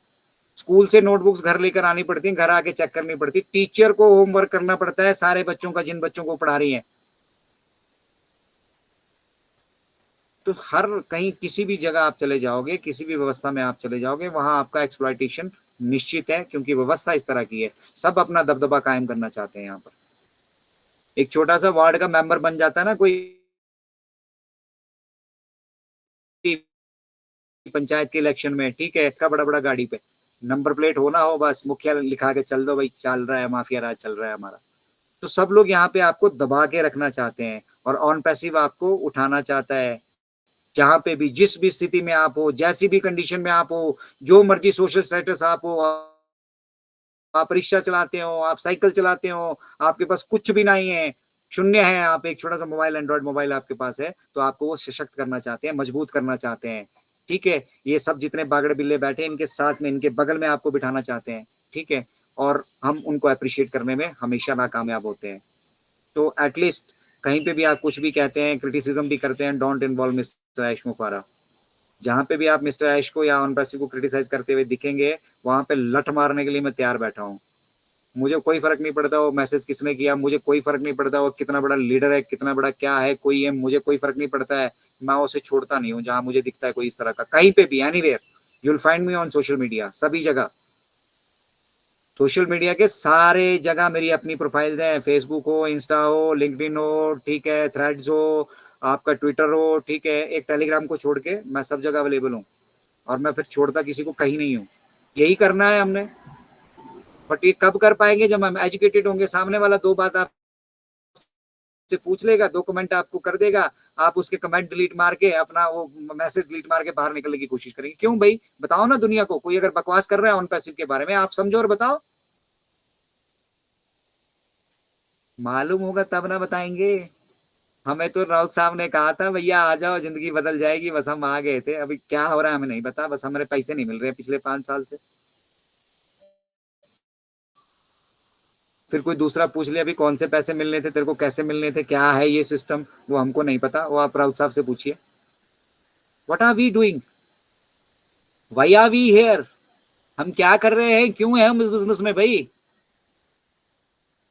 स्कूल से नोटबुक्स घर लेकर आनी पड़ती है, घर आके चेक करनी पड़ती है। टीचर को होमवर्क करना पड़ता है सारे बच्चों का, जिन बच्चों को पढ़ा रही है। तो हर कहीं किसी भी जगह आप चले जाओगे, किसी भी व्यवस्था में आप चले जाओगे, वहां आपका एक्सप्लॉइटेशन निश्चित है, क्योंकि व्यवस्था इस तरह की है। सब अपना दबदबा कायम करना चाहते हैं यहाँ पर। एक छोटा सा वार्ड का मेंबर बन जाता है ना कोई पंचायत के इलेक्शन में, ठीक है, का बड़ा बड़ा गाड़ी पे नंबर प्लेट हो ना हो, बस मुखिया लिखा के चल दो भाई, चल रहा है माफिया राज चल रहा है हमारा। तो सब लोग यहाँ पे आपको दबा के रखना चाहते हैं और ऑन पैसिव आपको उठाना चाहता है। जहां पे भी, जिस भी स्थिति में आप हो, जैसी भी कंडीशन में आप हो, जो मर्जी सोशल स्टेटस आप हो, आप रिक्शा चलाते हो, आप साइकिल चलाते हो, आपके पास कुछ भी नहीं है, शून्य है, आप एक छोटा सा मोबाइल, एंड्रॉइड मोबाइल आपके पास है, तो आपको वो सशक्त करना चाहते हैं, मजबूत करना चाहते हैं। ठीक है, ये सब जितने बागड़े बिल्ले बैठे हैं, इनके साथ में, इनके बगल में आपको बिठाना चाहते हैं। ठीक है, और हम उनको अप्रिशिएट करने में हमेशा नाकामयाब होते हैं। तो एटलीस्ट कहीं पे भी आप कुछ भी कहते हैं, क्रिटिसिज्म भी करते हैं, डोंट इन्वॉल्व मिस्टर ऐश मुफारा। जहां पे भी आप मिस्टर ऐश को या अनप्रेसी को क्रिटिसाइज करते हुए दिखेंगे, वहां पे लठ मारने के लिए मैं तैयार बैठा हूँ। मुझे कोई फर्क नहीं पड़ता वो मैसेज किसने किया, मुझे कोई फर्क नहीं पड़ता वो कितना बड़ा लीडर है, कितना बड़ा क्या है, कोई है, मुझे कोई फर्क नहीं पड़ता है। मैं उसे छोड़ता नहीं हूँ। जहां मुझे दिखता है कोई इस तरह का, कहीं पे भी, anywhere, you will find me on social media, सभी जगह। सोशल मीडिया के सारे जगह मेरी अपनी प्रोफाइल्स हैं, फेसबुक हो, इंस्टा हो, लिंक्डइन हो, ठीक है, थ्रेड्स हो, आपका ट्विटर हो, ठीक है, एक टेलीग्राम को छोड़ के मैं सब जगह अवेलेबल हूँ। और मैं फिर छोड़ता किसी को कहीं नहीं हूँ। यही करना है हमने। बट ये कब कर पाएंगे? जब हम एजुकेटेड होंगे। सामने वाला दो बात आप से पूछ लेगा, दो कमेंट आपको कर देगा, आप उसके कमेंट डिलीट मार के, अपना वो मैसेज डिलीट मार के बाहर निकलने की कोशिश करेंगे। क्यों भाई? बताओ ना दुनिया को, कोई अगर बकवास कर रहा है ऑन पैसिव के बारे में, आप समझो और बताओ। मालूम होगा तब ना बताएंगे। हमें तो राउत साहब ने कहा था भैया आ जाओ, जिंदगी बदल जाएगी, बस हम आ गए थे। अभी क्या हो रहा है हमें नहीं पता, बस हमारे पैसे नहीं मिल रहे पिछले 5 साल से। फिर कोई दूसरा पूछ ले अभी कौन से पैसे मिलने थे तेरे को, कैसे मिलने थे, क्या है ये सिस्टम, वो हमको नहीं पता, वो आप राउत साहब से पूछिए। What are we doing? Why are we here? हम क्या कर रहे हैं, क्यों है हम इस बिजनेस में भाई?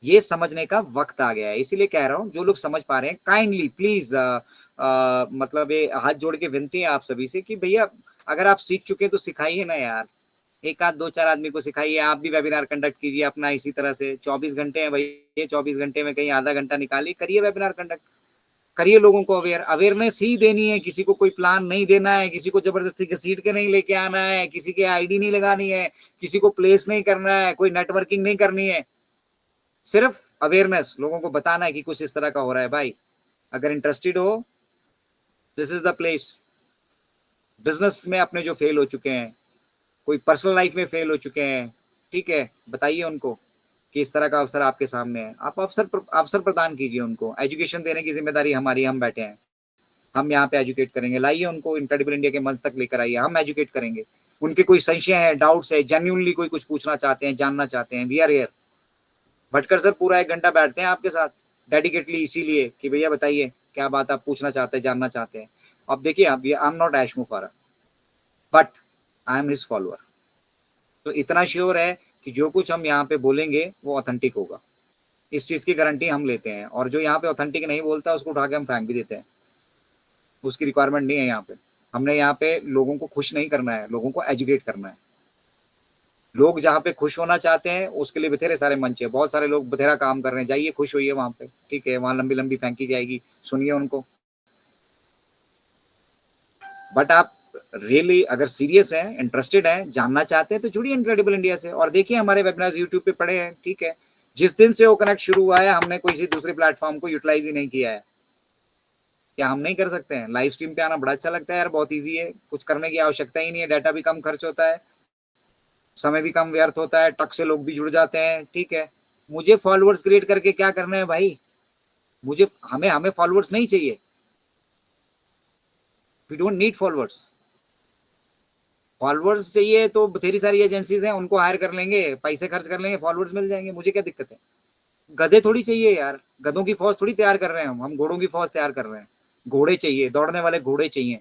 ये समझने का वक्त आ गया है। इसीलिए कह रहा हूं, जो लोग समझ पा रहे हैं, काइंडली प्लीज मतलब ये हाथ जोड़ के विनती है आप सभी से कि भैया अगर आप सीख चुके हैं तो सिखाइए ना यार। एक आध 2-4 आदमी को सिखाइए, आप भी वेबिनार कंडक्ट कीजिए अपना इसी तरह से। 24 घंटे हैं भैया, 24 घंटे में कहीं आधा घंटा निकालिए, करिए वेबिनार कंडक्ट, करिए लोगों को अवेयरनेस ही देनी है। किसी को कोई प्लान नहीं देना है, किसी को जबरदस्ती घसीट के नहीं लेके आना है, किसी के आईडी नहीं लगानी है, किसी को प्लेस नहीं करना है, कोई नेटवर्किंग नहीं करनी है। सिर्फ अवेयरनेस, लोगों को बताना है कि कुछ इस तरह का हो रहा है। भाई अगर इंटरेस्टेड हो, this is the place. Business में अपने जो फेल हो चुके हैं, कोई पर्सनल लाइफ में फेल हो चुके हैं, ठीक है, बताइए उनको कि इस तरह का अवसर आपके सामने है। आप अवसर प्रदान कीजिए उनको। एजुकेशन देने की जिम्मेदारी हमारी, हम बैठे हैं, हम यहाँ पे एजुकेट करेंगे। लाइए उनको इनक्रेडिबल इंडिया के मंच तक लेकर आइए, हम एजुकेट करेंगे। उनके कोई संशय है, डाउट्स है, जेन्युइनली कोई कुछ पूछना चाहते हैं, जानना चाहते हैं, we are here. Bhatkar sir पूरा 1 घंटा बैठते हैं आपके साथ डेडिकेटली, इसीलिए कि भैया बताइए क्या बात आप पूछना चाहते हैं, जानना चाहते हैं। अब देखिए, अब I am not Ash Mufareh, but I am his follower. तो इतना श्योर है कि जो कुछ हम यहाँ पे बोलेंगे वो ऑथेंटिक होगा, इस चीज की गारंटी हम लेते हैं। और जो यहाँ पे ऑथेंटिक नहीं बोलता उसको उठा के हम फेंक भी देते हैं, उसकी रिक्वायरमेंट नहीं है यहाँ पे। हमने यहाँ पे लोगों को खुश नहीं करना है, लोगों को एजुकेट करना है। लोग जहाँ पे खुश होना चाहते हैं उसके लिए बथेरे सारे मंच है, बहुत सारे लोग बथेरा काम कर रहे हैं, जाइए खुश होइए वहां पे, ठीक है। वहां लंबी लंबी फेंकी जाएगी, सुनिए उनको। बट आप रियली अगर सीरियस हैं, इंटरेस्टेड हैं, जानना चाहते हैं, तो जुड़िए इनक्रेडिबल इंडिया से और देखिए हमारे वेबिनार्स यूट्यूब पे पड़े हैं, ठीक है। जिस दिन से वो कनेक्ट शुरू हुआ है, हमने किसी दूसरे प्लेटफॉर्म को यूटिलाइज ही नहीं किया है। क्या हम नहीं कर सकते हैं? लाइव स्ट्रीम पे आना बड़ा अच्छा लगता है यार, बहुत ईजी है, कुछ करने की आवश्यकता ही नहीं है, डाटा भी कम खर्च होता है, समय भी कम व्यर्थ होता है, टक से लोग भी जुड़ जाते हैं, ठीक है। मुझे फॉलोअर्स क्रिएट करके क्या करना है भाई? मुझे हमें हमें फॉलोअर्स नहीं चाहिए, we don't need followers. Followers चाहिए तो बथेरी सारी एजेंसीज हैं, उनको हायर कर लेंगे, पैसे खर्च कर लेंगे, फॉलोअर्स मिल जाएंगे, मुझे क्या दिक्कत है? गधे थोड़ी चाहिए यार, गधों की फौज थोड़ी तैयार कर रहे हैं हम घोड़ों की फौज तैयार कर रहे हैं। घोड़े चाहिए, दौड़ने वाले घोड़े चाहिए,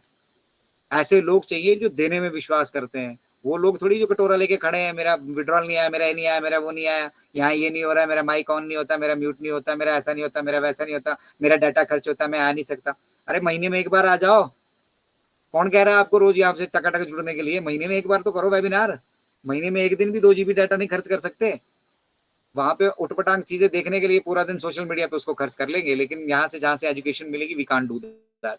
ऐसे लोग चाहिए जो देने में विश्वास करते हैं। वो लोग थोड़ी जो कटोरा लेके खड़े हैं, मेरा विड्रॉल नहीं आया, मेरा ये नहीं आया, मेरा वो नहीं आया, यहाँ ये नहीं हो रहा है, मेरा माइक ऑन नहीं होता, मेरा म्यूट नहीं होता, मेरा ऐसा नहीं होता, मेरा वैसा नहीं होता, मेरा डाटा खर्च होता, मैं आ नहीं सकता। अरे महीने में एक बार आ जाओ, कौन कह रहा है आपको रोज यहाँ से टकाटक जुड़ने के लिए? महीने में एक बार तो करो वेबिनार, महीने में एक दिन भी 2 GB डाटा नहीं खर्च कर सकते? वहां पे उटपटांग चीजें देखने के लिए पूरा दिन सोशल मीडिया पे उसको खर्च कर लेंगे, लेकिन यहाँ से जहां से एजुकेशन मिलेगी, वी कांट डू दैट।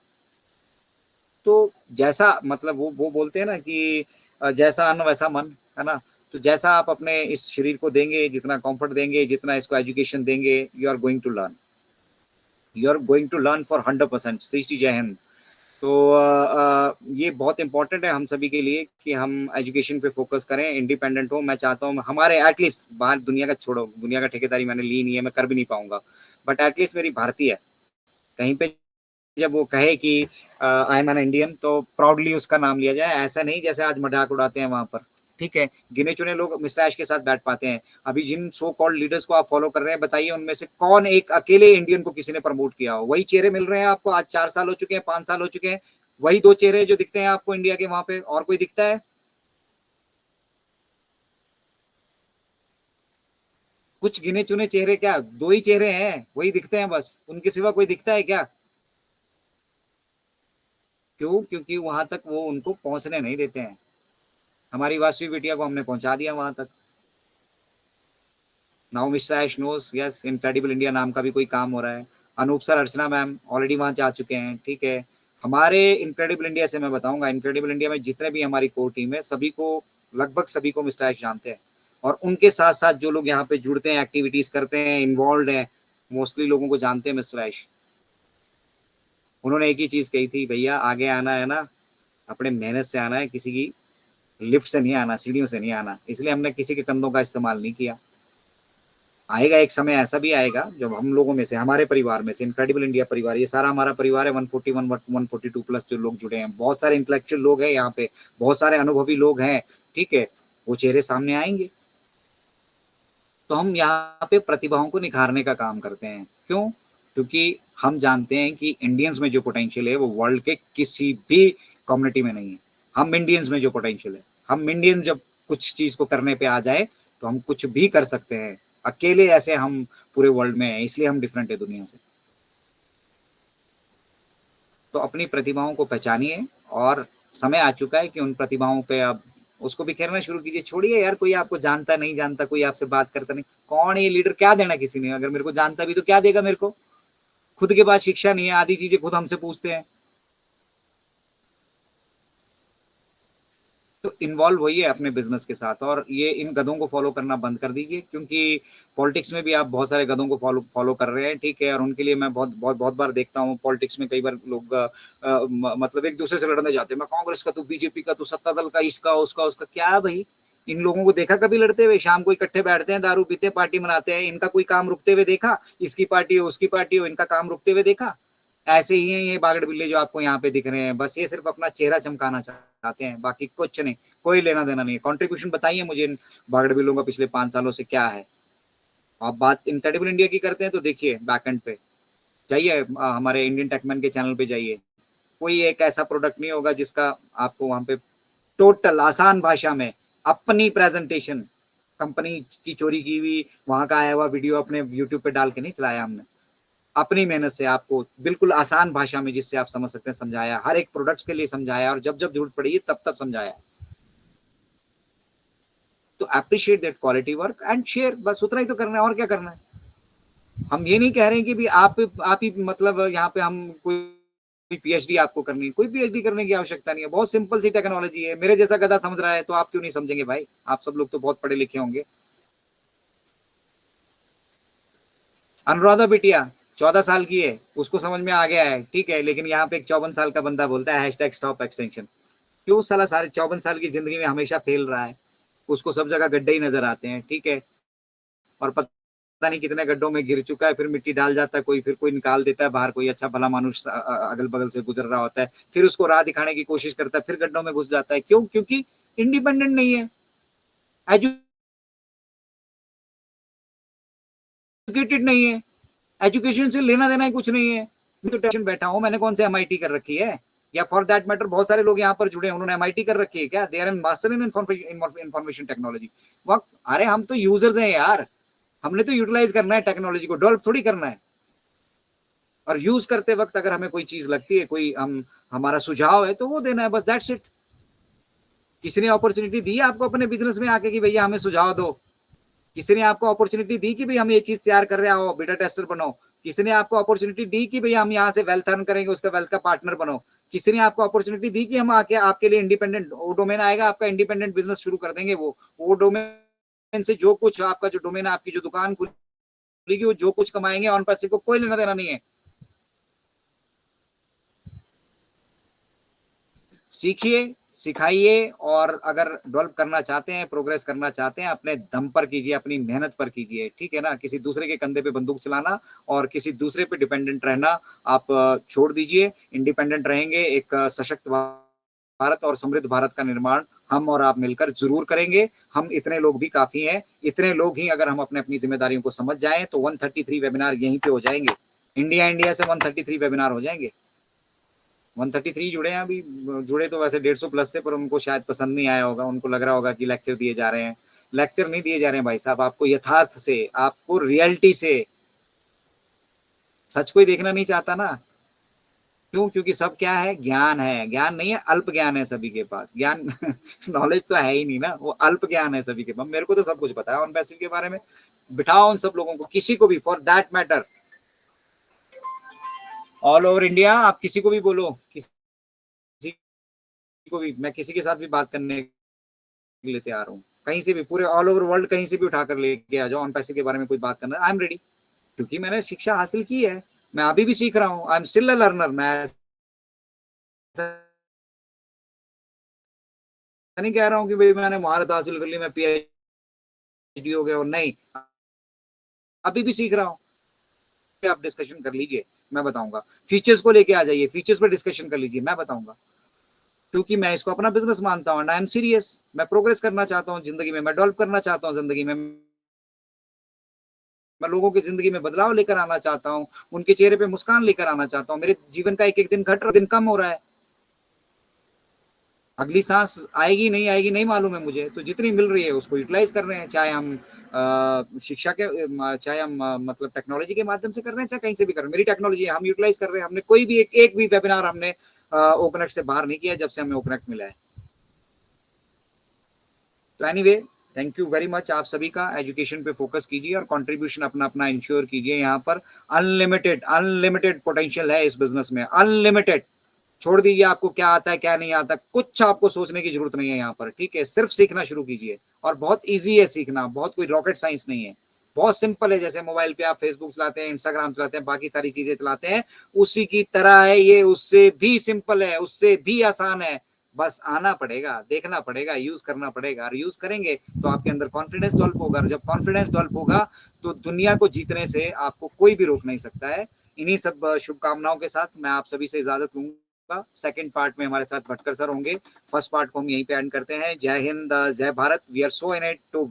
तो जैसा मतलब वो बोलते हैं ना कि जैसा अन्न वैसा मन, है ना। तो जैसा आप अपने इस शरीर को देंगे, जितना कंफर्ट देंगे, जितना इसको एजुकेशन देंगे, you are going to learn, you are going to learn for 100%। सृष्टि जय हिंद। तो ये बहुत इंपॉर्टेंट है हम सभी के लिए कि हम एजुकेशन पे फोकस करें, इंडिपेंडेंट हो। मैं चाहता हूँ हमारे एटलीस्ट, बाहर दुनिया का छोड़ो, दुनिया का ठेकेदारी मैंने ली नहीं है, मैं कर भी नहीं पाऊंगा, बट एटलीस्ट मेरी भारतीय है कहीं पे जब वो कहे कि आई एम एन इंडियन, तो प्राउडली उसका नाम लिया जाए। ऐसा नहीं जैसे आज मजाक उड़ाते हैं वहां पर, ठीक है। गिने चुने लोग मिस्टर ऐश के साथ बैठ पाते हैं। अभी जिन सो कॉल्ड लीडर्स को आप फॉलो कर रहे हैं, बताइए उनमें से कौन एक अकेले इंडियन को किसी ने प्रमोट किया हो? वही चेहरे मिल रहे हैं आपको, आज 4 साल हो चुके हैं, 5 साल हो चुके हैं, वही 2 चेहरे जो दिखते हैं आपको इंडिया के वहां पे, और कोई दिखता है? कुछ गिने चुने चेहरे, क्या 2 ही चेहरे हैं, वही दिखते हैं बस, उनके सिवा कोई दिखता है क्या? क्यों? क्योंकि वहां तक वो उनको पहुंचने नहीं देते हैं। हमारी वासवी बिटिया को हमने पहुंचा दिया वहां तक। नाउ मिस्टर ऐश नोस, यस, इनक्रेडिबल इंडिया नाम का भी कोई काम हो रहा है। अनूप सर, अर्चना मैम ऑलरेडी वहां जा चुके हैं, ठीक है। हमारे इनक्रेडिबल इंडिया से मैं बताऊंगा, इनक्रेडिबल इंडिया में जितने भी हमारी कोर टीम है, सभी को, लगभग सभी को मिस्टर ऐश जानते हैं। और उनके साथ साथ जो लोग यहाँ पे जुड़ते हैं, एक्टिविटीज करते हैं, इन्वॉल्व हैं, मोस्टली लोगों को जानते हैं मिस्टर ऐश। उन्होंने एक ही चीज कही थी, भैया आगे आना है ना, अपने मेहनत से आना है, किसी की लिफ्ट से नहीं आना, सीढ़ियों से नहीं आना। इसलिए हमने किसी के कंधों का इस्तेमाल नहीं किया। आएगा एक समय ऐसा भी आएगा जब हम लोगों में से, हमारे परिवार में से, इनक्रेडिबल इंडिया परिवार, ये सारा हमारा परिवार है, 141 142 प्लस जो लोग जुड़े हैं, बहुत सारे इंटेलेक्चुअल लोग हैं यहाँ पे, बहुत सारे अनुभवी लोग हैं, ठीक है। वो चेहरे सामने आएंगे, तो हम यहाँ पे प्रतिभाओं को निखारने का काम करते हैं। क्यों? क्योंकि हम जानते हैं कि इंडियंस में जो पोटेंशियल है वो वर्ल्ड के किसी भी कम्युनिटी में नहीं है। हम इंडियंस में जो पोटेंशियल है, हम इंडियन जब कुछ चीज को करने पे आ जाए तो हम कुछ भी कर सकते हैं। अकेले ऐसे हम पूरे वर्ल्ड में हैं, इसलिए हम डिफरेंट है दुनिया से। तो अपनी प्रतिभाओं को पहचानिए, और समय आ चुका है कि उन प्रतिभाओं पे अब उसको बिखेरना शुरू कीजिए। छोड़िए यार, कोई आपको जानता नहीं जानता, कोई आपसे बात करता नहीं, कौन है ये लीडर, क्या देना किसी ने? अगर मेरे को जानता भी तो क्या देगा मेरे को? खुद के पास शिक्षा नहीं है, आधी चीजें खुद हमसे पूछते हैं। तो इन्वॉल्व होइए अपने बिजनेस के साथ, और ये इन गधों को फॉलो करना बंद कर दीजिए, क्योंकि पॉलिटिक्स में भी आप बहुत सारे गधों को फॉलो फॉलो कर रहे हैं, ठीक है। और उनके लिए मैं बहुत बहुत बहुत बार देखता हूँ पॉलिटिक्स में, कई बार लोग मतलब एक दूसरे से लड़ने जाते हैं, मैं कांग्रेस का, तू बीजेपी का, तू सत्ता दल का, इसका उसका उसका। क्या भाई, इन लोगों को देखा कभी लड़ते हुए? शाम को इकट्ठे बैठते हैं, दारू पीते हैं, पार्टी मनाते हैं, इनका कोई काम रुकते हुए देखा? इसकी पार्टी हो उसकी पार्टी हो, इनका काम रुकते हुए देखा? ऐसे ही हैं ये बागड़ बिल्ले जो आपको यहाँ पे दिख रहे हैं, बस ये सिर्फ अपना चेहरा चमकाना चाहते हैं, बाकी कुछ नहीं, कोई लेना देना नहीं है। कंट्रीब्यूशन बताइए मुझे इन बागड़ बिल्लों का पिछले 5 सालों से क्या है? आप बात इनक्रेडिबल इंडिया की करते हैं तो देखिए बैकएंड पे जाइए, हमारे इंडियन टेकमैन के चैनल पे जाइए, कोई एक ऐसा प्रोडक्ट नहीं होगा जिसका आपको वहां पे टोटल आसान भाषा में अपनी प्रेजेंटेशन, कंपनी की चोरी की हुई वहां का आया हुआ वीडियो अपने यूट्यूब पे डाल के नहीं चलाया हमने, अपनी मेहनत से आपको बिल्कुल आसान भाषा में जिससे आप समझ सकते हैं समझाया, हर एक प्रोडक्ट के लिए समझाया, और जब जब जरूरत पड़ी है तब तब समझाया। तो appreciate that quality work and share, बस उतना ही तो करना है, और क्या करना है? हम ये नहीं कह रहे हैं कि भी आप ही मतलब यहाँ पे हम कोई पीएचडी आपको करनी है, कोई पीएचडी करने की आवश्यकता नहीं है, बहुत सिंपल सी टेक्नोलॉजी है। मेरे जैसा गधा समझ रहा है तो आप क्यों नहीं समझेंगे भाई? आप सब लोग तो बहुत पढ़े लिखे होंगे। अनुराधा बिटिया 14 साल की है, उसको समझ में आ गया है, ठीक है, लेकिन यहाँ पे एक 54 साल का बंदा बोलता है हैशटैग स्टॉप एक्सटेंशन। क्यों साला सारे 54 साल की जिंदगी में हमेशा फेल रहा है, उसको सब जगह गड्ढे ही नजर आते हैं, ठीक है। और पता नहीं कितने गड्ढों में गिर चुका है, फिर मिट्टी डाल जाता है कोई, फिर कोई निकाल देता है बाहर, कोई अच्छा भला मानुष अगल बगल से गुजर रहा होता है, फिर उसको राह दिखाने की कोशिश करता है, फिर गड्ढों में घुस जाता है। क्यों? क्योंकि इंडिपेंडेंट नहीं है, एजुकेटेड नहीं है, एजुकेशन से लेना देना ही कुछ नहीं है। मैं तो टेंशन बैठा हूँ, मैंने कौन से एमआईटी कर रखी है, या फॉर दैट मैटर बहुत सारे लोग यहाँ पर जुड़े हैं उन्होंने एमआईटी कर रखी है क्या? They are master in information technology. वक्त, अरे हम तो यूजर्स हैं यार, हमने तो यूटिलाइज करना है टेक्नोलॉजी को, डेवलप थोड़ी करना है। और यूज करते वक्त अगर हमें कोई चीज लगती है, कोई हम हमारा सुझाव है तो वो देना है, बस दैट्स इट। किसी ने अपॉर्चुनिटी दी आपको अपने बिजनेस में आके कि भैया हमें सुझाव दो? किसी ने आपको अपॉर्चुनिटी दी कि भाई हम ये चीज तैयार कर रहे हो, बीटा टेस्टर बनो? किसी ने आपको अपॉर्चुनिटी दी कि भैया हम यहाँ से वेल्थ अर्न करेंगे, उसका वेल्थ का पार्टनर बनो? किसी ने आपको अपॉर्चुनिटी दी कि हम आके आपके लिए इंडिपेंडेंट, वो डोमेन आएगा आपका, इंडिपेंडेंट बिजनेस शुरू कर देंगे, वो डोमेन से जो कुछ आपका जो डोमेन है, आपकी जो दुकान खुलेगी, वो जो कुछ कमाएंगे ऑन पैसे को कोई लेना देना नहीं है। सीखिए, सिखाइए, और अगर डेवलप करना चाहते हैं, प्रोग्रेस करना चाहते हैं, अपने दम पर कीजिए, अपनी मेहनत पर कीजिए, ठीक है ना? किसी दूसरे के कंधे पे बंदूक चलाना और किसी दूसरे पे डिपेंडेंट रहना आप छोड़ दीजिए। इंडिपेंडेंट रहेंगे, एक सशक्त भारत और समृद्ध भारत का निर्माण हम और आप मिलकर जरूर करेंगे। हम इतने लोग भी काफी हैं, इतने लोग ही अगर हम अपने अपनी जिम्मेदारियों को समझ जाएं तो 133 वेबिनार यहीं पे हो जाएंगे। इंडिया से 133 वेबिनार हो जाएंगे। 133 जुड़े हैं अभी, जुड़े तो वैसे 150 प्लस थे, पर उनको शायद पसंद नहीं आया होगा, उनको लग रहा होगा कि लेक्चर दिए जा रहे हैं। लेक्चर नहीं दिए जा रहे हैं भाई साहब, आपको यथार्थ से, आपको रियलिटी से, सच कोई देखना नहीं चाहता ना। क्यों? क्योंकि सब क्या है, ज्ञान है, ज्ञान नहीं है, अल्प ज्ञान है सभी के पास, ज्ञान नॉलेज तो है ही नहीं ना, वो अल्प ज्ञान है सभी के पास। मेरे को तो सब कुछ पता है ऑन पैसिव के बारे में, बिठाओ उन सब लोगों को, किसी को भी, for that matter all over India, आप किसी को भी बोलो, किसी को भी, मैं किसी के साथ भी बात करने के लिए तैयार हूँ, कहीं से भी, पूरे ऑल ओवर वर्ल्ड कहीं से भी उठाकर लेके आ जाओ, ऑन पैसे के बारे में कोई बात करना, आई एम रेडी। क्योंकि मैंने शिक्षा हासिल की है, मैं अभी भी सीख रहा हूँ, I am still a learner. मैं नहीं कह रहा हूँ कि भाई मैंने महारत हासिल कर ली, मैं पीएचडी हो गया, और नहीं, अभी भी सीख रहा हूँ। आप डिस्कशन कर लीजिए, मैं बताऊंगा। फीचर्स को लेके आ जाइए, फीचर्स पर डिस्कशन कर लीजिए, मैं बताऊंगा। क्योंकि मैं इसको अपना बिजनेस मानता हूँ, आई एम सीरियस। मैं प्रोग्रेस करना चाहता हूँ जिंदगी में, मैं डेवलप करना चाहता हूँ जिंदगी में, मैं लोगों की जिंदगी में बदलाव लेकर आना चाहता हूँ, उनके चेहरे पे मुस्कान लेकर आना चाहता हूँ। मेरे जीवन का एक एक दिन घट रहा, दिन कम हो रहा है, अगली सांस आएगी नहीं आएगी नहीं मालूम है मुझे, तो जितनी मिल रही है उसको यूटिलाइज कर रहे हैं, चाहे हम शिक्षा के, चाहे हम मतलब टेक्नोलॉजी के माध्यम से कर रहे हैं, चाहे कहीं से भी कर रहे हैं, मेरी टेक्नोलॉजी है, हम यूटिलाइज कर रहे हैं। हमने कोई भी एक भी वेबिनार हमने ओकनेट से बाहर नहीं किया जब से हमें ओकनेट मिला है। तो anyway thank you very much आप सभी का। एजुकेशन पे फोकस कीजिए और कंट्रीब्यूशन अपना अपना इंश्योर कीजिए। यहाँ पर अनलिमिटेड अनलिमिटेड पोटेंशियल है इस बिजनेस में, अनलिमिटेड। छोड़ दीजिए आपको क्या आता है क्या नहीं आता, कुछ आपको सोचने की जरूरत नहीं है यहाँ पर, ठीक है। सिर्फ सीखना शुरू कीजिए और बहुत इजी है सीखना, बहुत कोई रॉकेट साइंस नहीं है, बहुत सिंपल है। जैसे मोबाइल पे आप फेसबुक चलाते हैं, इंस्टाग्राम चलाते हैं, बाकी सारी चीजें चलाते हैं, उसी की तरह है ये, उससे भी सिंपल है, उससे भी आसान है। बस आना पड़ेगा, देखना पड़ेगा, यूज करना पड़ेगा, और यूज करेंगे तो आपके अंदर कॉन्फिडेंस डेवलप होगा, और जब कॉन्फिडेंस डेवलप होगा तो दुनिया को जीतने से आपको कोई भी रोक नहीं सकता है। इन्हीं सब शुभकामनाओं के साथ मैं आप सभी से इजाजत लूंगा। सेकंड पार्ट में हमारे साथ भटकर सर होंगे, फर्स्ट पार्ट को हम यहीं पे एंड करते हैं। जय हिंद, जय Bharat. We are so in it to